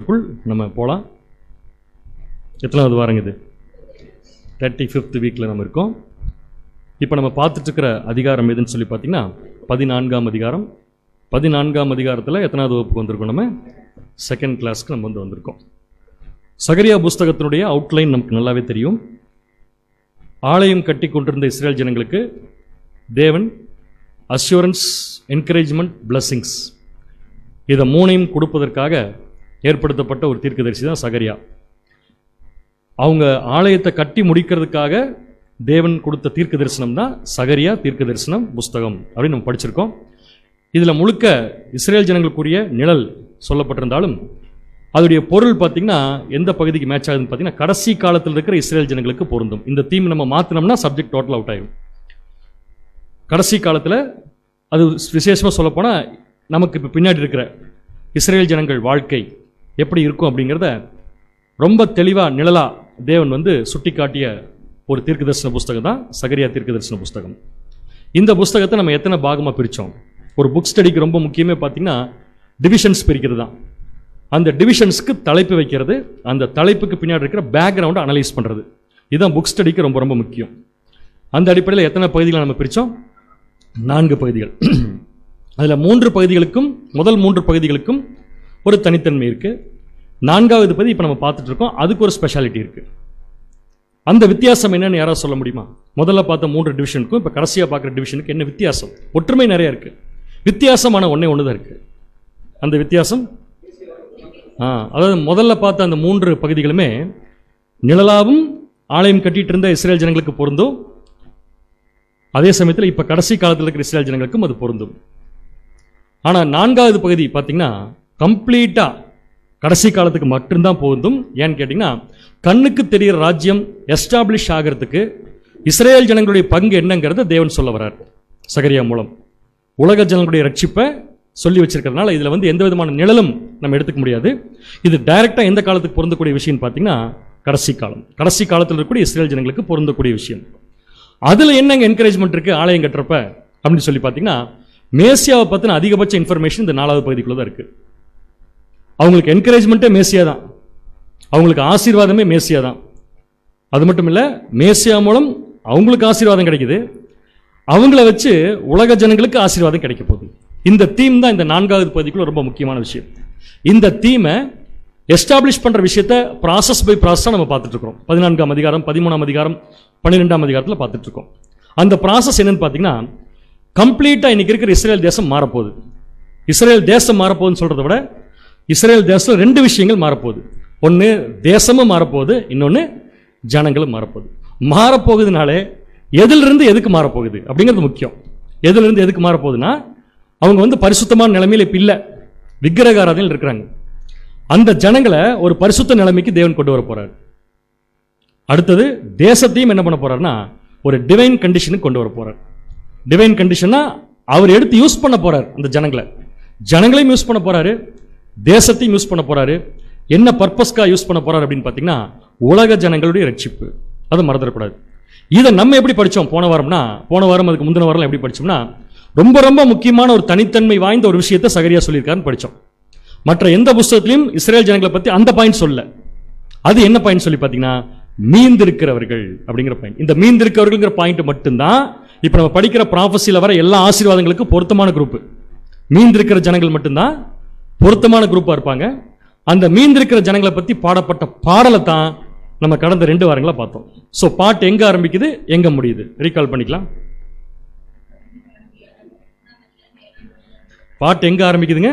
நம்ம போகலாம். எத்தனாவது வாரங்க இது? 35th வீக்கில் நம்ம இருக்கோம். இப்போ நம்ம பார்த்துட்டு இருக்கிற அதிகாரம் எதுன்னு சொல்லி பார்த்தீங்கன்னா 14ஆம் அதிகாரம். 14ஆம் அதிகாரத்தில் எத்தனாவது வகுப்புக்கு வந்திருக்கோம்? நம்ம செகண்ட் கிளாஸ்க்கு நம்ம வந்திருக்கோம். சகரியா புஸ்தகத்தினுடைய அவுட்லைன் நமக்கு நல்லாவே தெரியும். ஆலயம் கட்டி கொண்டிருந்த இஸ்ரேல் ஜனங்களுக்கு தேவன் அஷ்யூரன்ஸ், என்கரேஜ்மெண்ட், பிளஸிங்ஸ் இதை மூணையும் கொடுப்பதற்காக ஏற்படுத்தப்பட்ட ஒரு தீர்க்கதரிசி தான் சகரியா. அவங்க ஆலயத்தை கட்டி முடிக்கிறதுக்காக தேவன் கொடுத்த தீர்க்க தரிசனம் தான் சகரியா தீர்க்க தரிசனம் புஸ்தகம் அப்படின்னு நம்ம படிச்சிருக்கோம். இதில் முழுக்க இஸ்ரேல் ஜனங்களுக்குரிய நிழல் சொல்லப்பட்டிருந்தாலும் அதோடைய பொருள் பார்த்தீங்கன்னா எந்த பகுதிக்கு மேட்ச் ஆகுதுன்னு பார்த்தீங்கன்னா கடைசி காலத்தில் இருக்கிற இஸ்ரேல் ஜனங்களுக்கு பொருந்தும். இந்த தீம் நம்ம மாற்றினோம்னா சப்ஜெக்ட் டோட்டல் அவுட் ஆகும். கடைசி காலத்தில் அது விசேஷமாக சொல்லப்போனால் நமக்கு இப்போ பின்னாடி இருக்கிற இஸ்ரேல் ஜனங்கள் வாழ்க்கை எப்படி இருக்கும் அப்படிங்கிறத ரொம்ப தெளிவாக நிழலாக தேவன் சுட்டி காட்டிய ஒரு தீர்க்க தரிசன புஸ்தகம் தான் சகரியா தீர்க்க தரிசன புஸ்தகம். இந்த புஸ்தகத்தை நம்ம எத்தனை பாகமாக பிரித்தோம்? ஒரு புக் ஸ்டடிக்கு ரொம்ப முக்கியமே பார்த்தீங்கன்னா டிவிஷன்ஸ் பிரிக்கிறது தான். அந்த டிவிஷன்ஸ்க்கு தலைப்பு வைக்கிறது, அந்த தலைப்புக்கு பின்னாடி இருக்கிற பேக்ரவுண்டை அனலைஸ் பண்ணுறது, இதுதான் புக் ஸ்டடிக்கு ரொம்ப ரொம்ப முக்கியம். அந்த அடிப்படையில் எத்தனை பகுதிகளை நம்ம பிரித்தோம்? 4 பகுதிகள். அதில் 3 பகுதிகளுக்கும் முதல் 3 பகுதிகளுக்கும் ஒரு தனித்தன்மை இருக்குது. 4வது பகுதி இப்போ நம்ம பார்த்துட்டு இருக்கோம், அதுக்கு ஒரு ஸ்பெஷாலிட்டி இருக்குது. அந்த வித்தியாசம் என்னன்னு யாராவது சொல்ல முடியுமா? முதல்ல பார்த்த 3 டிவிஷனுக்கும் இப்போ கடைசியாக பார்க்குற டிவிஷனுக்கு என்ன வித்தியாசம்? ஒற்றுமை நிறைய இருக்குது, வித்தியாசமான ஒன்று தான் இருக்குது. அந்த வித்தியாசம் அதாவது முதல்ல பார்த்த அந்த 3 பகுதிகளுமே நிழலாவும் ஆலயம் கட்டிட்டு இருந்த இஸ்ரேல் ஜனங்களுக்கு பொருந்தும், அதே சமயத்தில் இப்போ கடைசி காலத்தில் இருக்கிற இஸ்ரேல் ஜனங்களுக்கும் அது பொருந்தும். ஆனால் 4வது பகுதி பார்த்தீங்கன்னா கம்ப்ளீட்டாக கடைசி காலத்துக்கு மட்டும்தான் பொருந்தும். ஏன்னு கேட்டிங்கன்னா கண்ணுக்கு தெரிகிற ராஜ்யம் எஸ்டாப்ளிஷ் ஆகிறதுக்கு இஸ்ரேல் ஜனங்களுடைய பங்கு என்னங்கிறத தேவன் சொல்ல வர்றார் சகரியா மூலம். உலக ஜனங்களுடைய ரட்சிப்பை சொல்லி வச்சிருக்கிறதுனால இதில் எந்த விதமான நிழலும் நம்ம எடுத்துக்க முடியாது. இது டைரெக்டாக எந்த காலத்துக்கு பொருந்தக்கூடிய விஷயம்னு பார்த்தீங்கன்னா கடைசி காலம், கடைசி காலத்தில் இருக்கக்கூடிய இஸ்ரேல் ஜனங்களுக்கு பொருந்தக்கூடிய விஷயம். அதில் என்னங்க என்கரேஜ்மெண்ட் இருக்குது ஆலயம் கட்டுறப்ப அப்படின்னு சொல்லி பார்த்தீங்கன்னா மேசியாவை பற்றின அதிகபட்ச இன்ஃபர்மேஷன் இந்த 4வது பகுதிக்குள்ளே தான் இருக்குது. அவங்களுக்கு என்கரேஜ்மெண்ட்டே மேசியா தான், அவங்களுக்கு ஆசீர்வாதமே மேசியா தான். அது மட்டும் இல்லை, மேசியா மூலம் அவங்களுக்கு ஆசீர்வாதம் கிடைக்குது, அவங்கள வச்சு உலக ஜனங்களுக்கு ஆசீர்வாதம் கிடைக்க போகுது. இந்த தீம் தான் இந்த 4வது பகுதிக்குள்ள ரொம்ப முக்கியமான விஷயம். இந்த தீமை எஸ்டாப்ளிஷ் பண்ணுற விஷயத்த ப்ராசஸ் பை ப்ராசஸாக நம்ம பார்த்துட்டு இருக்கோம். 14ஆம் அதிகாரம், 13ஆம் அதிகாரம், 12ஆம் அதிகாரத்தில் பார்த்துட்டு இருக்கோம். அந்த ப்ராசஸ் என்னன்னு பார்த்தீங்கன்னா கம்ப்ளீட்டாக இன்னைக்கு இருக்கிற இஸ்ரேல் தேசம் மாறப்போகுது. இஸ்ரேல் தேசம் மாறப்போகுதுன்னு சொல்கிறத விட இஸ்ரேல் தேசம் 2 விஷயங்கள் மாறப்போகுது. ஒன்று தேசமும் மாறப்போகுது, இன்னொன்று ஜனங்களும் மாறப்போகுது. மாறப்போகுதுனாலே எதிலிருந்து எதுக்கு மாறப்போகுது அப்படிங்கிறது முக்கியம். எதிலிருந்து எதுக்கு மாறப்போகுதுன்னா அவங்க பரிசுத்தமான நிலைமையில் இப்போ இல்லை, விக்கிரகாராதனையில் இருக்கிறாங்க. அந்த ஜனங்களை ஒரு பரிசுத்த நிலைமைக்கு தேவன் கொண்டு வர போறார். அடுத்தது தேசத்தையும் என்ன பண்ண போறாருன்னா ஒரு டிவைன் கண்டிஷனுக்கு கொண்டு வர போறார். டிவைன் கண்டிஷன்னா அவர் எடுத்து யூஸ் பண்ண போறார். அந்த ஜனங்களையும் யூஸ் பண்ண போறாரு, தேசத்தையும் யூஸ் பண்ண போறாரு. என்ன பர்பஸ்க்காக யூஸ் பண்ண போறாரு அப்படின்னு பார்த்தீங்கன்னா உலக ஜனங்களுடைய ரட்சிப்பு. அதை மறந்துடக்கூடாது. இதை நம்ம எப்படி படித்தோம் போன வாரம் அதுக்கு முந்தின வாரம் எப்படி படித்தோம்னா ரொம்ப ரொம்ப முக்கியமான ஒரு தனித்தன்மை வாய்ந்த ஒரு விஷயத்தை சகரியா சொல்லியிருக்காருன்னு படித்தோம். மற்ற எந்த புஸ்தகத்திலையும் இஸ்ரேல் ஜனங்களை பற்றி அந்த பாயிண்ட் சொல்ல. அது என்ன பாயிண்ட் சொல்லி பார்த்தீங்கன்னா மீந்திருக்கிறவர்கள் அப்படிங்கிற பாயிண்ட். இந்த மீந்திருக்கிறவர்கள் பாயிண்ட் மட்டும்தான் இப்போ நம்ம படிக்கிற ப்ராஃபஸியில் வர எல்லா ஆசீர்வாதங்களுக்கு பொருத்தமான குரூப். மீந்திருக்கிற ஜனங்கள் மட்டும்தான் பொருத்தமான குரூப்பாக இருப்பாங்க. அந்த மீந்திருக்கிற ஜனங்களை பற்றி பாடப்பட்ட பாடலை தான் நம்ம கடந்த 2 வாரங்களா பார்த்தோம். ஸோ பாட்டு எங்கே ஆரம்பிக்குது, எங்கே முடியுது, ரீகால் பண்ணிக்கலாம். பாட்டு எங்கே ஆரம்பிக்குதுங்க?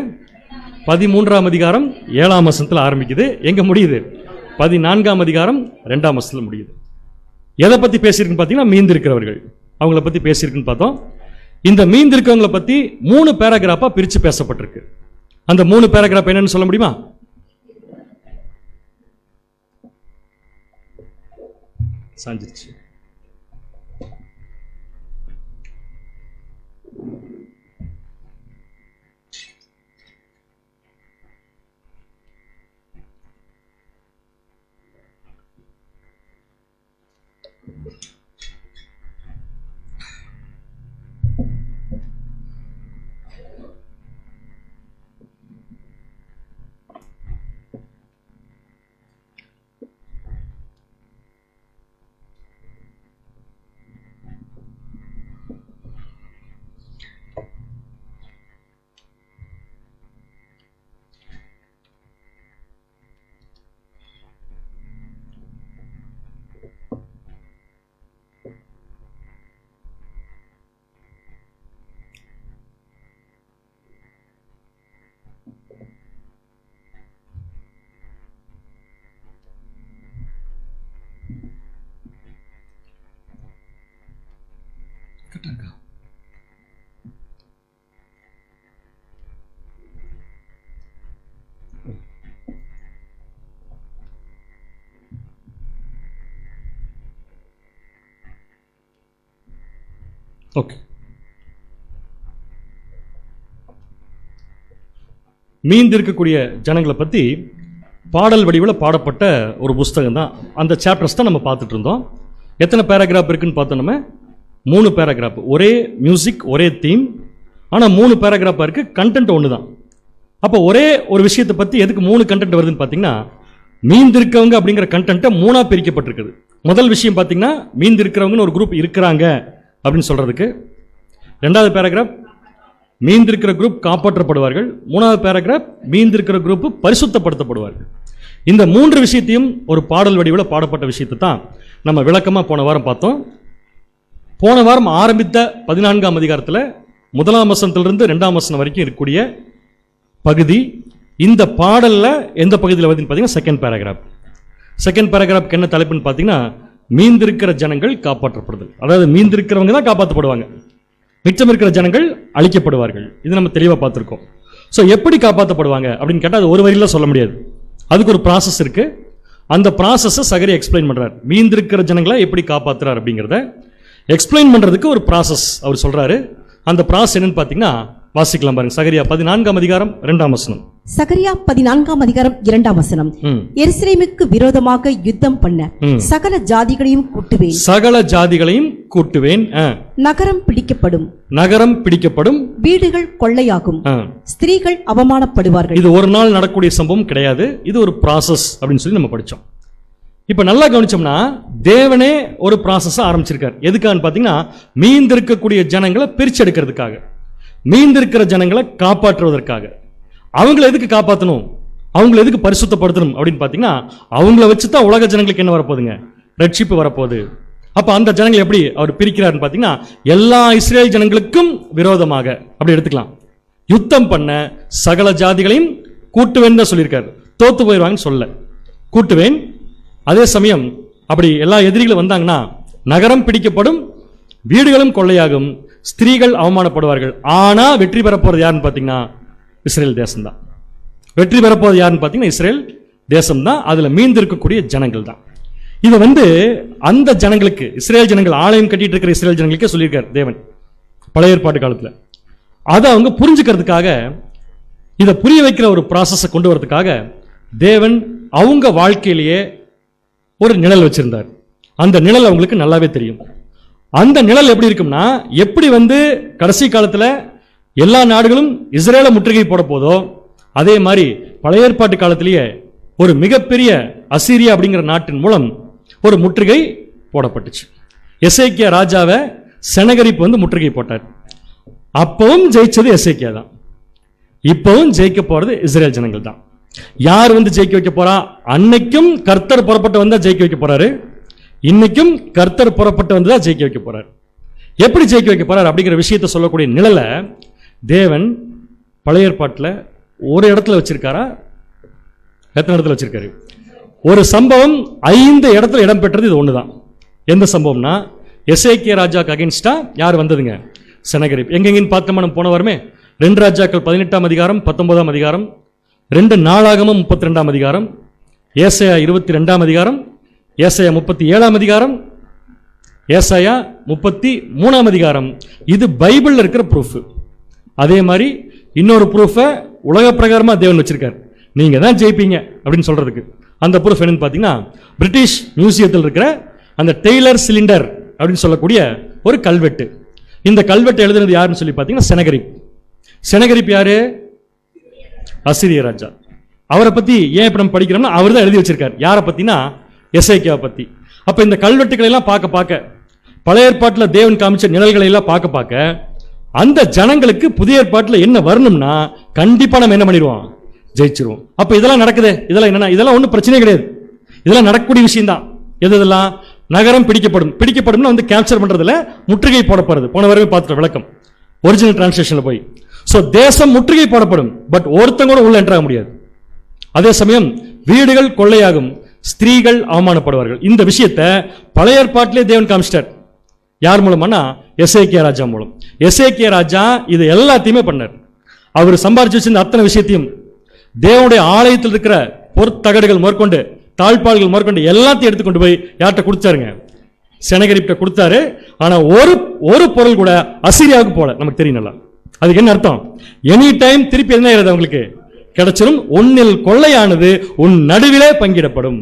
13ஆம் அதிகாரம் 7ஆம் வசனத்தில் ஆரம்பிக்குது. எங்கே முடியுது? 14ஆம் அதிகாரம் 2ஆம் வசனத்தில் முடியுது. எதை பற்றி பேசியிருக்குன்னு பார்த்தீங்கன்னா மீந்திருக்கிறவர்கள், அவங்கள பற்றி பேசியிருக்குன்னு பார்த்தோம். இந்த மீந்திருக்கவங்களை பற்றி 3 பேராகிராஃபாக பிரித்து பேசப்பட்டிருக்கு. அந்த 3 பேராகிராஃப் என்னன்னு சொல்ல முடியுமா? சாஞ்சிருச்சு. ஓகே. மீந்திருக்கக்கூடிய ஜனங்களை பற்றி பாடல் வடிவில் பாடப்பட்ட ஒரு புஸ்தகம் தான். அந்த சாப்டர்ஸ் தான் நம்ம பார்த்துட்டு இருந்தோம். எத்தனை பேராகிராஃப் இருக்குன்னு பார்த்தோம் நம்ம? 3 பேராகிராஃப். ஒரே மியூசிக், ஒரே தீம், ஆனால் 3 பேராகிராஃபாக இருக்குது. கண்டென்ட் ஒன்று தான். அப்போ ஒரே ஒரு விஷயத்தை பற்றி எதுக்கு 3 கண்டென்ட் வருதுன்னு பார்த்தீங்கன்னா, மீந்திருக்கவங்க அப்படிங்கிற கண்டென்ட்டை 3ஆக பிரிக்கப்பட்டிருக்குது. முதல் விஷயம் பார்த்தீங்கன்னா, மீந்திருக்கிறவங்கன்னு ஒரு குரூப் இருக்கிறாங்க அப்படின்னு சொல்கிறதுக்கு. 2வது பேராகிராஃப், மீந்திருக்கிற குரூப் காப்பாற்றப்படுவார்கள். 3வது பேராகிராஃப், மீந்திருக்கிற குரூப் பரிசுத்தப்படுத்தப்படுவார்கள். இந்த 3 விஷயத்தையும் ஒரு பாடல் வடிவில் பாடப்பட்ட விஷயத்தை தான் நம்ம விளக்கமாக போன வாரம் பார்த்தோம். போன வாரம் ஆரம்பித்த 14ஆம் அதிகாரத்தில் 1ஆம் வசனத்திலிருந்து 2ஆம் வசனம் வரைக்கும் இருக்கக்கூடிய பகுதி. இந்த பாடலில் எந்த பகுதியில் வருதுன்னு பார்த்தீங்கன்னா, செகண்ட் பேராகிராஃப். செகண்ட் பேராகிராஃப்க்கு என்ன தலைப்புன்னு பார்த்தீங்கன்னா, மீந்திருக்கிற ஜனங்கள் காப்பாற்றப்படுதல். அதாவது மீந்திருக்கிறவங்க தான் காப்பாற்றப்படுவாங்க, மிச்சம் இருக்கிற ஜனங்கள் அழிக்கப்படுவார்கள். இது நம்ம தெளிவாக பார்த்துருக்கோம். ஸோ எப்படி காப்பாற்றப்படுவாங்க அப்படின்னு கேட்டால் அது ஒரு வரியில் சொல்ல முடியாது. அதுக்கு ஒரு ப்ராசஸ் இருக்கு. அந்த ப்ராசஸை சகரியா எக்ஸ்பிளைன் பண்றார். மீந்திருக்கிற ஜனங்களை எப்படி காப்பாற்றுறார் அப்படிங்கிறத எக்ஸ்பிளைன் பண்றதுக்கு ஒரு ப்ராசஸ் அவர் சொல்றாரு. அந்த ப்ராசஸ் என்னன்னு பார்த்தீங்கன்னா, வாசிக்கலாம் பாருங்க. சகரியா 14ஆம் அதிகாரம் 2ஆம் வசனம். சகரியா 14ஆம் அதிகாரம் 2ஆம் வசனம். எருசலேமுக்கு விரோதமாக யுத்தம் பண்ண சகல ஜாதிகளையும் கூட்டுவேன். சகல ஜாதிகளையும் கூட்டுவேன். நகரம் பிடிக்கப்படும். நகரம் பிடிக்கப்படும். வீடுகள் கொள்ளையாகும். ஸ்திரீகள் அவமானப்படுவார்கள். இது ஒரு நாள் நடக்கக்கூடிய சம்பவம் கிடையாது. இது ஒரு ப்ராசஸ் அப்படின்னு சொல்லி நம்ம படிச்சோம். இப்ப நல்லா கவனிச்சோம்னா, தேவனே ஒரு ப்ராசஸ் ஆரம்பிச்சிருக்காரு. எதுக்கான்னு பாத்தீங்கன்னா, மீந்திருக்கக்கூடிய ஜனங்களை பிரிச்செடுக்கிறதுக்காக, மீந்திருக்கிற ஜனங்களை காப்பாற்றுவதற்காக. அவங்களை எதுக்கு காப்பாற்றணும், அவங்களை எதுக்கு பரிசுத்தப்படுத்தணும் அப்படின்னு பார்த்தீங்கன்னா, அவங்கள வச்சு தான் உலக ஜனங்களுக்கு என்ன வரப்போகுதுங்க, ரட்சிப்பு வரப்போகுது. அப்போ அந்த ஜனங்களை எப்படி அவர் பிரிக்கிறாருன்னு பார்த்தீங்கன்னா, எல்லா இஸ்ரேல் ஜனங்களுக்கும் விரோதமாக அப்படி எடுத்துக்கலாம். யுத்தம் பண்ண சகல ஜாதிகளையும் கூட்டுவேன் தான் சொல்லியிருக்காரு. தோத்து போயிடுவாங்கன்னு சொல்ல, கூட்டுவேன். அதே சமயம் அப்படி எல்லா எதிரிகளும் வந்தாங்கன்னா, நகரம் பிடிக்கப்படும், வீடுகளும் கொள்ளையாகும், ஸ்திரீகள் அவமானப்படுவார்கள். ஆனா வெற்றி பெறப்போறது யாருன்னு பார்த்தீங்கன்னா, இஸ்ரேல் தேசம் தான். வெற்றி பெறப்போறது யாருன்னு பார்த்தீங்கன்னா, இஸ்ரேல் தேசம் தான். அதுல மீந்திருக்கக்கூடிய ஜனங்கள் தான். இது அந்த ஜனங்களுக்கு, இஸ்ரேல் ஜனங்கள், ஆலயம் கட்டிட்டு இருக்கிற இஸ்ரேல் ஜனங்களுக்கே சொல்லியிருக்காரு தேவன் பழைய ஏற்பாட்டு காலத்துல. அதை அவங்க புரிஞ்சுக்கிறதுக்காக, இதை புரிய வைக்கிற ஒரு ப்ராசஸை கொண்டு வரதுக்காக தேவன் அவங்க வாழ்க்கையிலேயே ஒரு நிழல் வச்சிருந்தார். அந்த நிழல் அவங்களுக்கு நல்லாவே தெரியும். அந்த நிழல் எப்படி இருக்கும்னா, எப்படி கடைசி காலத்தில் எல்லா நாடுகளும் இஸ்ரேலை முற்றுகை போட போதோ, அதே மாதிரி பழைய ஏற்பாட்டு காலத்திலேயே ஒரு மிகப்பெரிய அசீரியா அப்படிங்கிற நாட்டின் மூலம் ஒரு முற்றுகை போடப்பட்டுச்சு. எசேக்கியா ராஜாவை செனகரிப்பு முற்றுகை போட்டார். அப்பவும் ஜெயிச்சது எசேக்கியா தான். இப்பவும் ஜெயிக்க போறது இஸ்ரேல் ஜனங்கள் தான். யார் ஜெயிக்க வைக்க போறா? அன்னைக்கும் கர்த்தர் புறப்பட்டு வந்தா ஜெயிக்க வைக்க போறாரு. இன்னைக்கும் கர்த்தர் புறப்பட்டு வந்ததா ஜெயிக்க வைக்க போறார். எப்படி ஜெயிக்க வைக்க போறார் அப்படிங்கிற விஷயத்தை சொல்லக்கூடிய நிழலை தேவன் பழைய ஏற்பாட்டில் ஒரு இடத்துல வச்சிருக்காரா? எத்தனை இடத்துல வச்சிருக்காரு? ஒரு சம்பவம் 5 இடத்துல இடம் பெற்றது. இது ஒண்ணுதான். எந்த சம்பவம்னா, எசேக்கியா ராஜாக்கு அகைன்ஸ்டா யார் வந்ததுங்க? செனகரிப். எங்கெங்கன்னு பார்த்தோமா நம்ம போன வாரமே? 2 ராஜாக்கள் 18ஆம் அதிகாரம், 19ஆம் அதிகாரம், 2 நாளாகமம் 32ஆம் அதிகாரம், ஏசாயா 22ஆம் அதிகாரம், ஏசாயா 37ஆம் அதிகாரம், ஏசாயா 33ஆம் அதிகாரம். இது பைபிள்ல இருக்கிற ப்ரூஃப். அதே மாதிரி இன்னொரு ப்ரூஃபை உலக பிரகாரமா தேவன் வச்சிருக்காரு. நீங்க தான் ஜெயிப்பீங்க அப்படின்னு சொல்றதுக்கு. அந்த ப்ரூஃப் என்னன்னு பார்த்தீங்கன்னா, பிரிட்டிஷ் மியூசியத்தில் இருக்கிற அந்த டெய்லர் சிலிண்டர் அப்படின்னு சொல்லக்கூடிய ஒரு கல்வெட்டு. இந்த கல்வெட்டு எழுதுனது யாருன்னு சொல்லி பார்த்தீங்கன்னா, செனகரிப். செனகரிப் யாரு? அசீரிய ராஜா. அவரை பத்தி ஏன் இப்ப நம்ம படிக்கிறோம்னா, அவர் தான் எழுதி வச்சிருக்காரு. யாரை பத்தினா? எசேக்கியாவை பத்தி. அப்ப இந்த கல்வெட்டுகளை எல்லாம் பார்க்க பழைய ஏற்பாட்டில் தேவன் காமிச்ச நிழல்களை எல்லாம் பார்க்க அந்த ஜனங்களுக்கு புதிய ஏற்பாட்டில் என்ன வரணும்னா கண்டிப்பா நம்ம என்ன பண்ணிடுவோம்? ஜெயிச்சிருவோம். அப்ப இதெல்லாம் நடக்குது. இதெல்லாம் என்னன்னா, இதெல்லாம் ஒன்றும் பிரச்சனை கிடையாது. இதெல்லாம் நடக்கக்கூடிய விஷயம் தான். எதெல்லாம்? நகரம் பிடிக்கப்படும்னா கேப்சர் பண்றதுல முற்றுகை போடப்படுறது. போன வரைக்கும் பார்த்துட்ட விளக்கம் ஒரிஜினல் டிரான்ஸ்லேஷன்ல போய். சோ தேசம் முற்றுகை போடப்படும், பட் ஒருத்தங்க கூட உள்ள என்ட்ராக முடியாது. அதே சமயம் வீடுகள் கொள்ளையாகும், ஸ்திரீகள் அவமானப்படுவார்கள். இந்த விஷயத்தை பழைய ஏற்பாட்டிலே தேவன் காமிச்சிட்டார். யார் மூலமானா எசேக்கியா ராஜா மூலம். எசேக்கியா ராஜா இது எல்லாத்தையுமே பண்ணார். அவர் சம்பாரிச்சு வச்சிருந்த அத்தனை விஷயத்தையும், தேவனுடைய ஆலயத்தில் இருக்கிற பொற்தகடுகள் மேற்கொண்டு, தாழ்பால்கள் மேற்கொண்டு எல்லாத்தையும் எடுத்துக்கொண்டு போய் யார்கிட்ட கொடுத்தாருங்க? செனகரிப்ட கொடுத்தாரு. ஆனா ஒரு பொருள் கூட அசீரியாவுக்கு போல. நமக்கு தெரியும் நல்லா. அதுக்கு என்ன அர்த்தம்? எனி டைம் திருப்பி என்ன ஆயிருது அவங்களுக்கு கிடைச்சிடும். உன்னில் கொள்ளையானது உன் நடுவிலே பங்கிடப்படும்.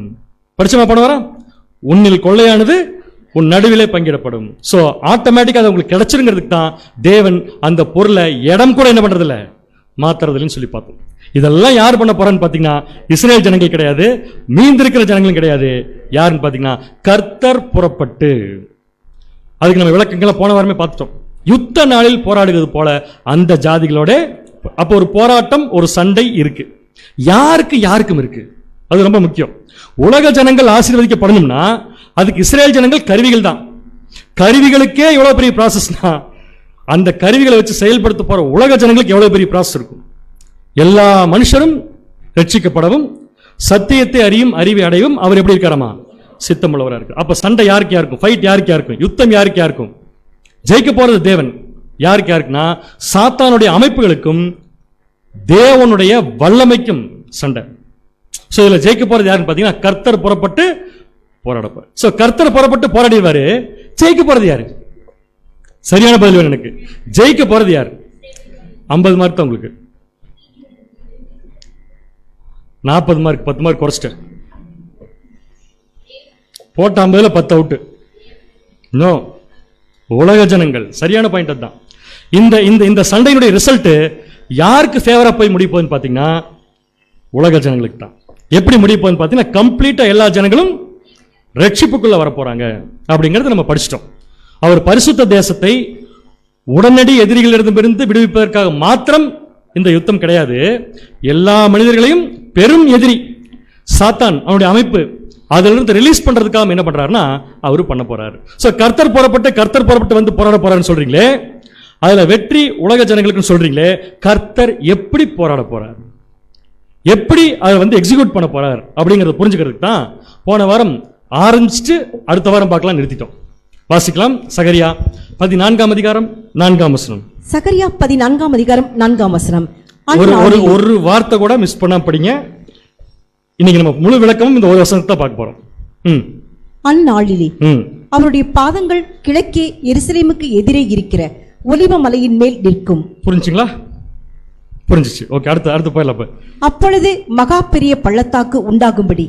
படிச்சமா பண்ண வர, உன்னில் கொள்ளையானது உன் நடுவிலே பங்கிடப்படும். சோ ஆட்டோமேட்டிக்கா அது உங்களுக்கு கிடைச்சிருங்கிறதுக்கு தான் தேவன் அந்த பொருளை இடம் கூட என்ன பண்றது இல்ல, மாத்துறது இல்லைன்னு சொல்லி பார்த்தோம். இதெல்லாம் யார் பண்ண போறான்னு பாத்தீங்கன்னா இஸ்ரேல் ஜனங்கள் கிடையாது, மீந்திருக்கிற ஜனங்களும் கிடையாது. யாருன்னு பாத்தீங்கன்னா கர்த்தர் புறப்பட்டு. அதுக்கு நம்ம விளக்கங்களை போன வாரமே பார்த்துட்டோம். யுத்த நாளில் போராடுகிறது போல அந்த ஜாதிகளோட அப்ப ஒரு போராட்டம், ஒரு சண்டை இருக்கு. யாருக்கும் இருக்கு. அது ரொம்ப முக்கியம். உலக ஜனங்கள் ஆசீர்வதிக்கப்படணும்னா அதுக்கு இஸ்ரேல் ஜனங்கள் கருவிகள் தான். கருவிகளுக்கே எவ்வளவு பெரிய ப்ராசஸ்னா, அந்த கருவிகளை வச்சு செயல்படுத்த போற உலக ஜனங்களுக்கு எவ்வளவு பெரிய ப்ராசஸ் இருக்கும். எல்லா மனுஷரும் ரட்சிக்கப்படவும் சத்தியத்தை அறியும் அறிவை அடையும் அவர் எப்படி இருக்காரமா? சித்தமுள்ளவராக இருக்கு. அப்ப சண்டை யாருக்கு யாருக்கும், ஃபைட் யாருக்கு யாருக்கும், யுத்தம் யாருக்கு யாருக்கும்? ஜெயிக்க போறது தேவன். யாருக்கு யாருக்குன்னா சாத்தானுடைய அமைப்புகளுக்கும் தேவனுடைய வல்லமைக்கும் சண்டை. சோ இதுல ஜெயிக்க போறது யாருன்னு பாத்தீங்கன்னா கர்த்தர் புறப்பட்டு போராடப்பார். சோ கர்த்தர் புறப்பட்டு போராடிவாரு. ஜெயிக்க போறது யாரு? சரியான பதில் வேணும் எனக்கு. ஜெயிக்க போறது யாரு? 50 மார்க் தான் உங்களுக்கு. 40 மார்க், 10 மார்க் குறைச்சிட்டேன். போட்ட 50ல 10 அவுட். நோ, உலக ஜனங்கள். சரியான பாயிண்ட் தான். இந்த இந்த இந்த சண்டையினுடைய ரிசல்ட் யாருக்கு ஃபேவரா போய் முடிய போகுதுன்னு பாத்தீங்கன்னா உலக ஜனங்களுக்கு தான். எப்படி முடிய போகுதுன்னு பாத்தீங்கன்னா கம்ப்ளீட்டா எல்லா ஜனங்களும் ரட்சிப்புக்குள்ள வர போறாங்க அப்படிங்கறத நம்ம படிச்சிட்டோம். அவர் பரிசுத்த தேசத்தை உடனடி எதிரிகளிடமிருந்து விடுவிப்பதற்காக மாத்திரம் இந்த யுத்தம் கிடையாது. எல்லா மனிதர்களையும் பெரும் எதிரி சாத்தான் அவனுடைய அமைப்பு அதிலிருந்து ரிலீஸ் பண்றதுக்காக என்ன பண்றாருன்னா அவரு பண்ண போறாரு. சோ கர்த்தர் புறப்பட்டு வந்து போராட போறாருன்னு சொல்றீங்களே, அதுல வெற்றி உலக ஜனங்களுக்கு சொல்றீங்களே, கர்த்தர் எப்படி போராட போறார், எப்படி அதை வந்து எக்ஸிக்யூட் பண்ண போறார் அப்படிங்கறத புரிஞ்சுக்கிறதுக்கு தான் போன வாரம் ஆரம்பிச்சுட்டு அடுத்த வாரம் பார்க்கலாம் நிறுத்திட்டோம். வாசிக்கலாம். சகரியா 14ஆம் அதிகாரம் 4ஆம் வசனம். சகரியா 14ஆம் அதிகாரம் 4ஆம் வசனம். ஒரு வார்த்தை கூட மிஸ் பண்ணாம படிங்க. இன்னைக்கு நம்ம முழு விளக்கமும் இந்த ஒரு வசனத்தை பார்க்க போறோம். அந்நாளிலே அவருடைய பாதங்கள் கிழக்கே எருசலேமுக்கு எதிரே இருக்கிற ஒலிவ மலையின் மேல் நிற்கும். புரிஞ்சுங்களா? புரிஞ்சிச்சு. ஓகே, அடுத்து போயிடலாம். அப்பொழுது மகா பெரிய பள்ளத்தாக்கு உண்டாகும்படி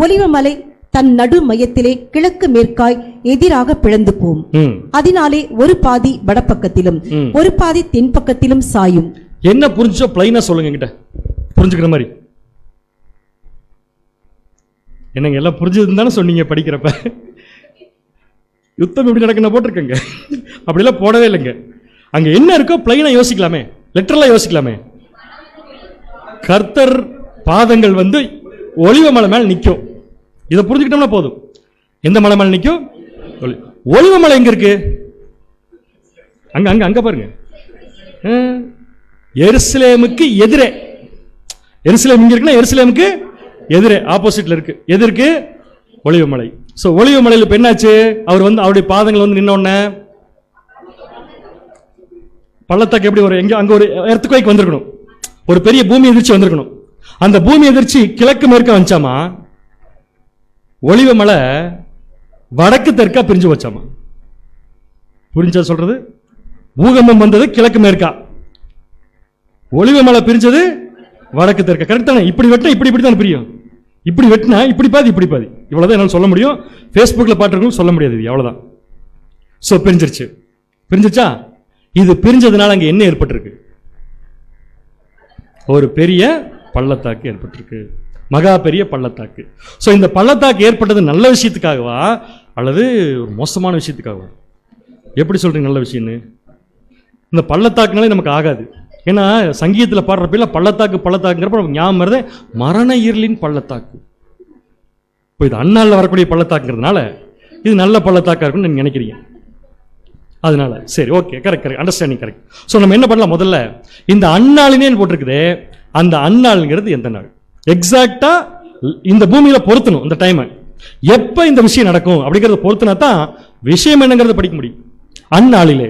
ஒலிவ மலை தன் நடு மையத்திலே கிழக்கு மேற்காய் எதிராக பிளந்து போம். அதனாலே ஒரு பாதி வடப்பக்கத்திலும் ஒரு பாதி தென்பக்கத்திலும் சாயும். என்ன புரிஞ்சோ பிளைனா சொல்லுங்க கிட்ட, புரிஞ்சுக்கிற மாதிரி. என்னங்க எல்லாம் புரிஞ்சதுன்னு தானே சொன்னீங்க படிக்கிறப்ப. யுத்தம் எப்படி நடக்குன்னு போட்டிருக்கங்க, அப்படிலாம் போடவே இல்லைங்க. அங்க என்ன இருக்கோ பிளைனா யோசிக்கலாமே, லெட்டர்லாம் யோசிக்கலாமே. கர்த்தர் பாதங்கள் வந்து ஒலிவ மலை மேல நிற்கும். இதை புரிஞ்சுக்கிட்டோம்னா போதும். எந்த மலை மேல நிற்கும்? ஒலிவ மலை எங்க இருக்கு? அங்க அங்க அங்க பாருங்க, எருசலேமுக்கு எதிரே. எருசலேம் இங்க இருக்குன்னா எருசலேமுக்கு எதிரே ஆப்போசிட்ல இருக்கு. எதிர்க்கு ஒலிவ மலை. சோ ஒலிவ மலையில இப்ப என்னாச்சு? அவர் வந்து அவருடைய பாதங்கள் வந்து நின்ன உடனே பள்ளத்தாக்கு எப்படி ஒரு எங்க அங்க ஒரு எர்த்குவேக் வந்திருக்கணும், ஒரு பெரிய பூமி எதிர்ச்சி வந்திருக்கணும். அந்த பூமி எதிர்ச்சி கிழக்கு மேற்க வந்துச்சாமா, ஒலிவ மலை வடக்கு தெற்கா பிரிஞ்சு வச்சாமா. புரிஞ்சா சொல்றது? பூகம்பம் வந்தது கிழக்கு மேற்கா, ஒலிவ மலை பிரிஞ்சது வடக்கு தெற்கா. கரெக்ட் தானே? இப்படி வெட்டினா இப்படி தான் பிரியும், இப்படி வெட்டினா இப்படி பாதி இப்படி பாதி. இவ்வளவுதான் என்னால சொல்ல முடியும். ஃபேஸ்புக்ல பாட்டுருக்கும் சொல்ல முடியாது, அவ்வளவுதான். சோ பிரிஞ்சிருச்சு. பிரிஞ்சிச்சா? இது பிரிஞ்சதுனால அங்க என்ன ஏற்பட்டிருக்கு? ஒரு பெரிய பள்ளத்தாக்கு ஏற்பட்டிருக்கு, மகா பெரிய பள்ளத்தாக்கு. சோ இந்த பள்ளத்தாக்கு ஏற்பட்டது நல்ல விஷயத்துக்காகவா அல்லது ஒரு மோசமான விஷயத்துக்காகவா? எப்படி சொல்றீங்க நல்ல விஷயம்னு? இந்த பள்ளத்தாக்குனாலே நமக்கு ஆகாது. ஏன்னா சங்கீதத்தில் பாடுறப்ப பள்ளத்தாக்குங்கிறப்ப நமக்கு ஞாபகம் வருது மரண இருளின் பள்ளத்தாக்கு. இப்போ இது அண்ணால வரக்கூடிய பள்ளத்தாக்குங்கிறதுனால இது நல்ல பள்ளத்தாக்கா இருக்குன்னு நீங்க நினைக்கிறீங்க. அதனால சரி, okay, correct, understanding correct. So நம்ம என்ன பண்ணலாம்? முதல்ல இந்த அந்நாளினே போட்டிருக்குது, அந்த அந்நாளுங்கிறது எந்த நாள் எக்ஸாக்டா இந்த பூமியில பொருத்தணும். இந்த டைம் எப்ப இந்த விஷயம் நடக்கும் அப்படிங்கறத பொறுத்துனா தான் விஷயம் என்னங்கிறத படிக்க முடியும். அந்நாளிலே.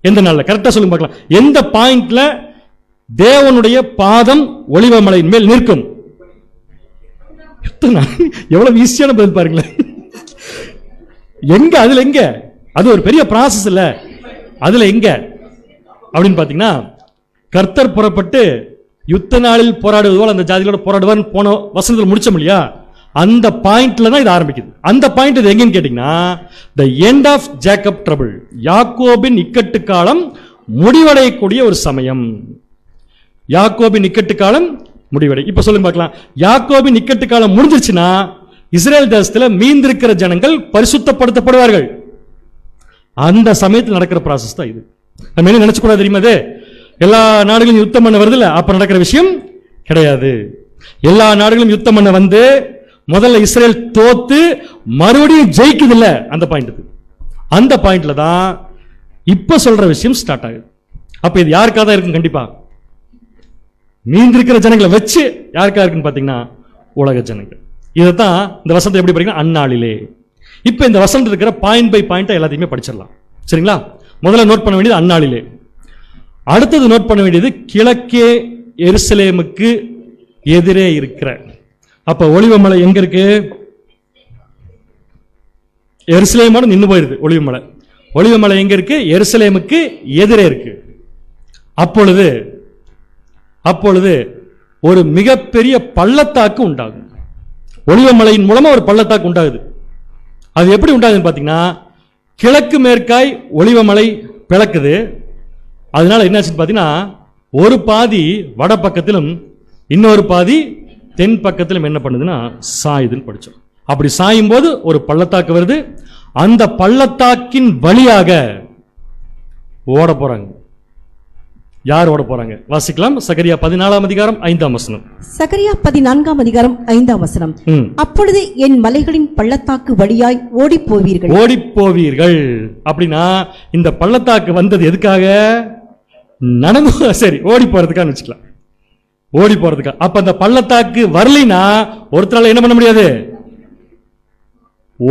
எந்த நாள்ல? கரெக்டா சொல்லுங்க பார்க்கலாம். எந்த பாயிண்ட்ல தேவனுடைய பாதம் ஒலிவமலையின் மேல் நிற்கும்? எவ்வளவு ஈஸியான பதில் பாருங்களேன். எங்க? அதுல எங்க? அது ஒரு பெரிய ப்ராசஸ் இல்ல. அதுல எங்க அப்படின்னு பாத்தீங்கன்னா, கர்த்தர் புறப்பட்டு யுத்த நாளில் போராடுவது போல அந்த ஜாதிகளோட போராடுவார் போன வசனத்தில் முடிச்சோம் இல்லையா? அந்த பாயிண்ட்ல தான் இது ஆரம்பிக்குது. அந்த பாயிண்ட் இது எங்கன்னு கேட்டீங்கன்னா, the end of Jacob trouble, யாக்கோபின் இக்கட்டு காலம் முடிவடையக்கூடிய ஒரு சமயம். யாக்கோபின் இக்கட்டு காலம் முடிவடை. இப்ப சொல்லுங்க பார்க்கலாம், யாக்கோபின் இக்கட்டு காலம் முடிஞ்சிருச்சுன்னா இஸ்ரேல் தேசத்துல மீந்திருக்கிற ஜனங்கள் பரிசுத்தப்படுத்தப்படுவார்கள். அந்த சமயத்தில் நடக்கிற ப்ராசஸ் தான் இது. நம்ம என்ன நினைச்சு கூடாது தெரியுமா? இது எல்லா நாடுகளும் யுத்தம் பண்ண வருது இல்ல, அப்ப நடக்கிற விஷயம் கிடையாது. எல்லா நாடுகளும் யுத்தம் பண்ண வந்து முதல்ல இஸ்ரேல் தோத்து மறுபடியும் ஜெயிக்குது இல்ல, அந்த பாயிண்ட். அந்த பாயிண்ட்ல தான் இப்ப சொல்ற விஷயம் ஸ்டார்ட் ஆகுது. அப்ப இது யாருக்காக தான் இருக்கும்? கண்டிப்பா மீந்திருக்கிற ஜனங்களை வச்சு யாருக்கா இருக்குன்னு பாத்தீங்கன்னா உலக ஜனங்கள். இதைத்தான் இந்த வசனத்தை எப்படி படிக்கணும்? அந்நாளிலே. இப்ப இந்த வசனத்தில் இருக்கிற பாயிண்ட் பை பாயிண்ட் எல்லாத்தையுமே படிச்சிடலாம். சரிங்களா? முதல்ல நோட் பண்ண வேண்டியது அந்நாளிலே. அடுத்தது நோட் பண்ண வேண்டியது கிழக்கே எருசலேமுக்கு எதிரே இருக்கிற. அப்ப ஒலிவமலை எங்க இருக்கு? எருசலேமோட நின்று போயிருது ஒலிவமலை. ஒலிவமலை எங்க இருக்கு? எருசலேமுக்கு எதிரே இருக்கு. அப்பொழுது ஒரு மிகப்பெரிய பள்ளத்தாக்கு உண்டாகும். ஒலிவமலையின் மூலமா ஒரு பள்ளத்தாக்கு உண்டாகுது. அது எப்படி உண்டாகுதுன்னு பாத்தீங்கன்னா, கிழக்கு மேற்காய் ஒலிவமலை பிளக்குது. அதனால என்னாச்சுன்னு பாத்தீங்கன்னா, ஒரு பாதி வட பக்கத்திலும் இன்னொரு பாதி தென் பக்கத்திலும் என்ன பண்ணுதுன்னா சாயுதுன்னு படிச்சோம். அப்படி சாயும் போது ஒரு பள்ளத்தாக்கு வருது. அந்த பள்ளத்தாக்கின் வழியாக ஓட போறாங்க. யார் ஓட போறாங்க? வாசிக்கலாம். சகரியா 14 அதிகாரம் 5 வசனம். சகரியா 14 அதிகாரம் 5 வசனம். அப்பொழுது என் மலைகளின் பள்ளத்தாக்கு வழியாய் ஓடி போவீர்கள். அப்படின்னா இந்த பள்ளத்தாக்கு வந்தது எதுக்காக? நடந்து சரி ஓடி போறதுக்காக வச்சுக்கலாம். ஓடி போறதுக்கா. அப்ப அந்த பள்ளத்தாக்கு வரலைன்னா ஒருத்தரால என்ன பண்ண முடியாது?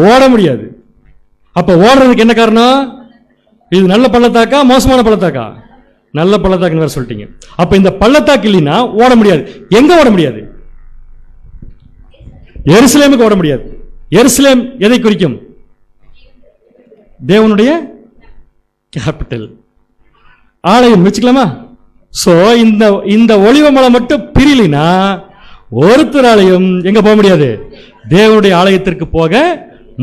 ஓட முடியாது. அப்ப ஓடுறதுக்கு என்ன காரணம்? இது நல்ல பள்ளத்தாக்கா மோசமான பள்ளத்தாக்கா? நல்ல பள்ளத்தாக்குன்னு வேற சொல்லிட்டீங்க. அப்ப இந்த பள்ளத்தாக்கு இல்லைன்னா ஓட முடியாது. எங்க ஓட முடியாது? எருசலேமுக்கு ஓட முடியாது. எருசலேம் எதை குறிக்கும்? தேவனுடைய கேபிட்டல், ஆலயம் வச்சுக்கலாமா? சோ இந்த ஒலிவமலை மட்டும் பிரியலினா ஒருத்தராலையும் எங்க போக முடியாது? தேவனுடைய ஆலயத்திற்கு போக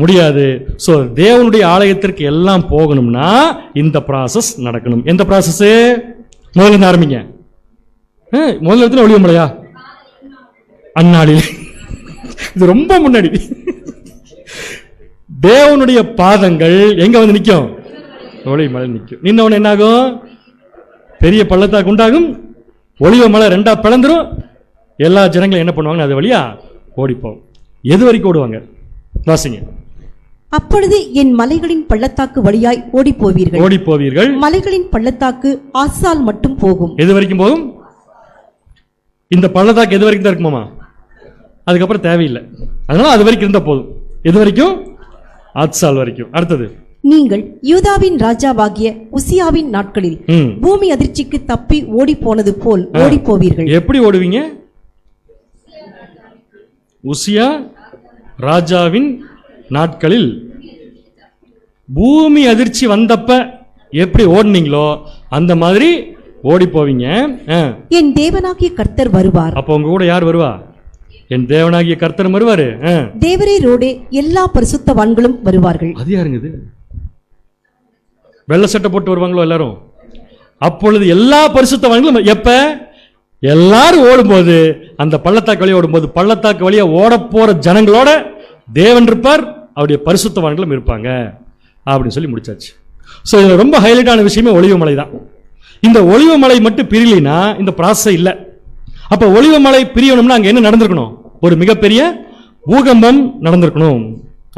முடியாது. சோ தேவனுடைய ஆலயத்திற்கு எல்லாம் போகணும்னா இந்த ப்ராசஸ் நடக்கணும். எந்த ப்ராசஸ்? முதல்ல இருந்து ஆரம்பிங்க. முதல்ல இடத்துல ஒலிவமலையா? அந்நாளில். இது ரொம்ப முன்னாடி. தேவனுடைய பாதங்கள் எங்க வந்து நிற்கும்? ஒலிவமலை நிற்கும். நின்னவன என்ன ஆகும்? பெரிய பள்ளத்தாக்கு உண்டாகும். ஒலிவமலை ரெண்டா பிளந்துரும். எல்லா ஜனங்களும் என்ன பண்ணுவாங்க? அது வழியா ஓடிப்போம். எது வரைக்கும் ஓடுவாங்க? வாசிங்க. அப்பொழுது என் மலைகளின் பள்ளத்தாக்கு வழியாய் ஓடி போவீர்கள். மலைகளின் பள்ளத்தாக்கு ஆசால் மட்டும் போகும். எது வரைக்கும் போகும்? இந்த பள்ளத்தாக்கு எது வரைக்கும் தான் இருக்குமாமா? அதுக்கப்புறம் தேவையில்லை. அதனால அது வரைக்கும் இருந்தா போதும். எது வரைக்கும்? ஆத்சால் வரைக்கும். அடுத்தது, நீங்கள் யூதாவின் ராஜாவாகிய உசியாவின் நாட்களில் பூமி அதிர்ச்சிக்கு தப்பி ஓடி போனது போல் ஓடி போவீர்கள். எப்படி ஓடுவீங்க? உசியா ராஜாவின் நாட்களில் பூமி அதிர்ச்சி வந்தப்ப எப்படி ஓடுனீங்களோ அந்த மாதிரி ஓடி போவீங்க. என் தேவனாகிய கர்த்தர் வருவார். அப்ப உங்க கூட யார் வருவா? என் தேவனாகிய கர்த்தர் வருவாரு. தேவரீரோடே எல்லா பரிசுத்தவான்களும் வருவார்கள். அது யாருங்க? இது வெள்ளை சட்டை போட்டு வருவாங்களோ எல்லாரும்? அப்பொழுது எல்லா பரிசுத்தவான்களும் எப்ப? எல்லாரும் ஓடும்போது, அந்த பள்ளத்தாக்கு வழியா ஓடும்போது, பள்ளத்தாக்கு வழியா ஓட போற ஜனங்களோட தேவன் இருப்பார், அவருடைய பரிசுத்தவான்களும் இருப்பாங்க அப்படின்னு சொல்லி முடிச்சாச்சு. ஸோ இது ரொம்ப ஹைலைட்டான விஷயமே ஒலிவமலை தான். இந்த ஒலிவமலை மட்டும் பிரியலினா இந்த ப்ராசஸ் இல்லை. அப்ப ஒலிவமலை பிரியணும்னா அங்க என்ன நடந்திருக்கணும்? ஒரு மிகப்பெரிய பூகம்பம் நடந்திருக்கணும்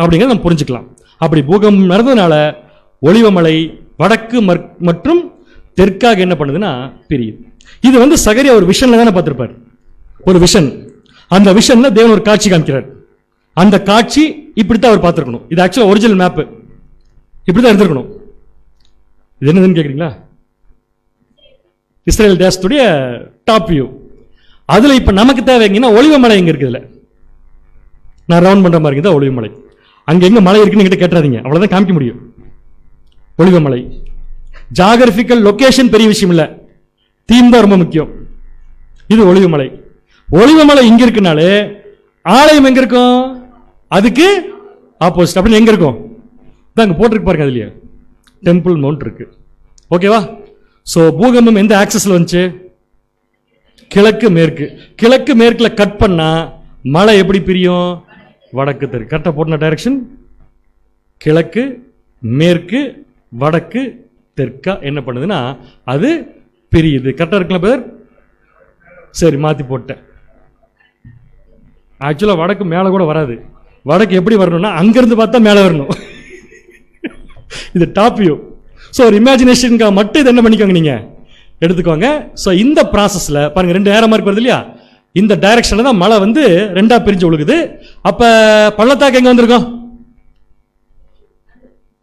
அப்படிங்கிறத நம்ம புரிஞ்சுக்கலாம். அப்படி பூகம்பம் நடந்ததுனால ஒலிவமலை வடக்கு மற்றும் தெற்காக என்ன பண்ணுதுன்னா பிரியுது. இது சகரியா ஒரு விஷன்ல தானே பார்த்திருப்பார். ஒரு விஷன். அந்த விஷன்ல தேவன் ஒரு காட்சி காமிக்கிறார். அந்த காட்சி இப்படித்தான் அவர் பார்த்திருக்கணும். இது ஆக்சுவலா ஒரிஜினல் மேப் இப்படித்தான் இருந்திருக்கணும். இது என்னதுன்னு கேட்குறீங்களா? இஸ்ரேல் தேசத்துடைய டாப் வியூ. அதுல இப்ப நமக்கு தேவை எங்கன்னா ஒலிவமலை எங்க இருக்குதுல, நான் ரவுண்ட் பண்ற மாதிரி இருக்குதா ஒலிவமலை. அங்க எங்க மலை இருக்குன்னு என்கிட்ட கேட்டுறாதீங்க, அவ்வளவுதான் காமிக்க முடியும். ஒலிவமலை ஜாகிரபிக்கல் லொகேஷன் பெரிய விஷயம் இல்ல, தீம் தான் ரொம்ப முக்கியம். இது ஒலிவமலை. ஒலிவமலை இங்க இருக்குனாலே ஆலயம் எங்க இருக்கும்? அதுக்கு ஆப்போசிட். அப்படின்னு எங்க இருக்கும்? அங்க போட்டிருக்கு பாருங்க, அதுலயே டெம்பிள் மவுண்ட் இருக்கு. ஓகேவா? சோ பூகம்பம் எந்த ஆக்சஸ்ல வந்துச்சு? கிழக்கு மேற்கு. கிழக்கு மேற்குல கட் பண்ணா மலை எப்படி பிரியும்? வடக்கு தெற்கு. கரெக்டா போட்ட டைரக்ஷன் கிழக்கு மேற்கு வடக்கு தெற்கா என்ன பண்ணுதுன்னா அது பிரியுது. கரெக்டா இருக்கலாம் பேர்? சரி, மாத்தி போட்டேன். ஆக்சுவலா வடக்கு மேல கூட வராது. வடக்கு எப்படி வரணும்னா அங்கிருந்து பார்த்தா மேல வரணும். இது டாப் வியூ. ஸோ ஒரு இமேஜினேஷனுக்காக மட்டும் இது என்ன பண்ணிக்கோங்க, நீங்க எடுத்துக்கோங்க. ஸோ இந்த ப்ராசஸ்ல பாருங்க, 2 ஏரோ மார்க் வருது இல்லையா? இந்த டைரக்ஷன்ல தான் மழை வந்து 2ஆ பிரிஞ்சு ஒழுகுது. அப்ப பள்ளத்தாக்கு எங்க வந்திருக்கோம்?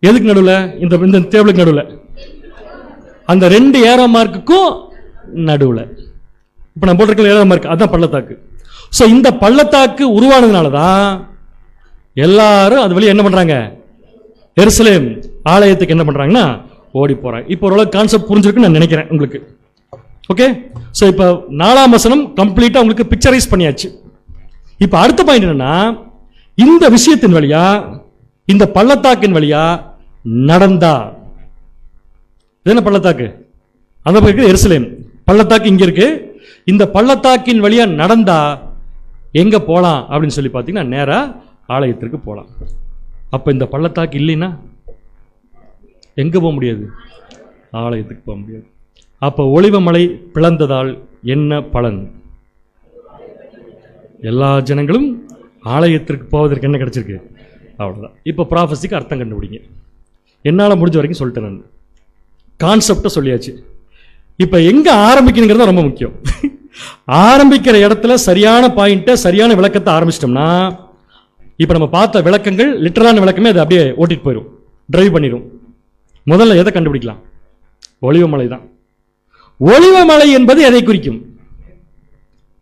எதுக்கு நடுவுல? இந்த டேபிளுக்கு நடுவுல, அந்த 2 ஏரோ மார்க்குக்கும் நடுவுல. இப்ப நான் போட்டிருக்க ஏரோ மார்க் அதான் பள்ளத்தாக்கு. ஸோ இந்த பள்ளத்தாக்கு உருவானதுனால தான் எல்லாரும் அது வழியா என்ன பண்றாங்க? எருசலேம் ஆலயத்துக்கு என்ன பண்றாங்கன்னா ஓடி போறாங்க. இப்போ ஓரளவு கான்செப்ட் புரிஞ்சிருக்குன்னு நான் நினைக்கிறேன் உங்களுக்கு. ஓகே, சோ இப்போ 4ஆம் வசனம் கம்ப்ளீட்டா உங்களுக்கு பிக்சரைஸ் பண்ணியாச்சு. இப்போ அடுத்த பாயிண்ட் என்னன்னா, இந்த விஷயத்தின் வழியா, இந்த பள்ளத்தாக்கின் வழியா நடந்தா, இது என்ன பள்ளத்தாக்கு? அந்த பக்கம் எருசலேம் பள்ளத்தாக்கு இங்க இருக்கு. இந்த பள்ளத்தாக்கின் வழியா நடந்தா எங்க போலாம் அப்படின்னு சொல்லி பார்த்தீங்கன்னா நேரா ஆலயத்திற்கு போலாம். அப்ப இந்த பள்ளத்தாக்கு இல்லைன்னா எங்க போக முடியாது? ஆலயத்துக்கு போக முடியாது. அப்ப ஒலிவமலை பிளந்ததால் என்ன பலன்? எல்லா ஜனங்களும் ஆலயத்திற்கு போவதற்கு என்ன கிடைச்சிருக்கு? அவ்வளவுதான். இப்ப ப்ராஃபஸிக்கு அர்த்தம் கண்டுபிடிங்க. என்னால முடிஞ்ச வரைக்கும் சொல்லிட்டேன், நான் கான்செப்டை சொல்லியாச்சு. இப்ப எங்க ஆரம்பிக்கணுங்கிறது ரொம்ப முக்கியம். ஆரம்பிக்கிற இடத்துல சரியான பாயிண்ட, சரியான விளக்கத்தை ஆரம்பிச்சிட்டோம்னா, இப்ப நம்ம பார்த்த விளக்கங்கள் லிட்டரலான விளக்கமே அது அப்படியே ஓட்டிட்டு போயிடும், டிரைவ் பண்ணிடும். முதல்ல எதை கண்டுபிடிக்கலாம்? ஒலிவமலை தான். ஒலிவமலை என்பது எதை குறிக்கும்?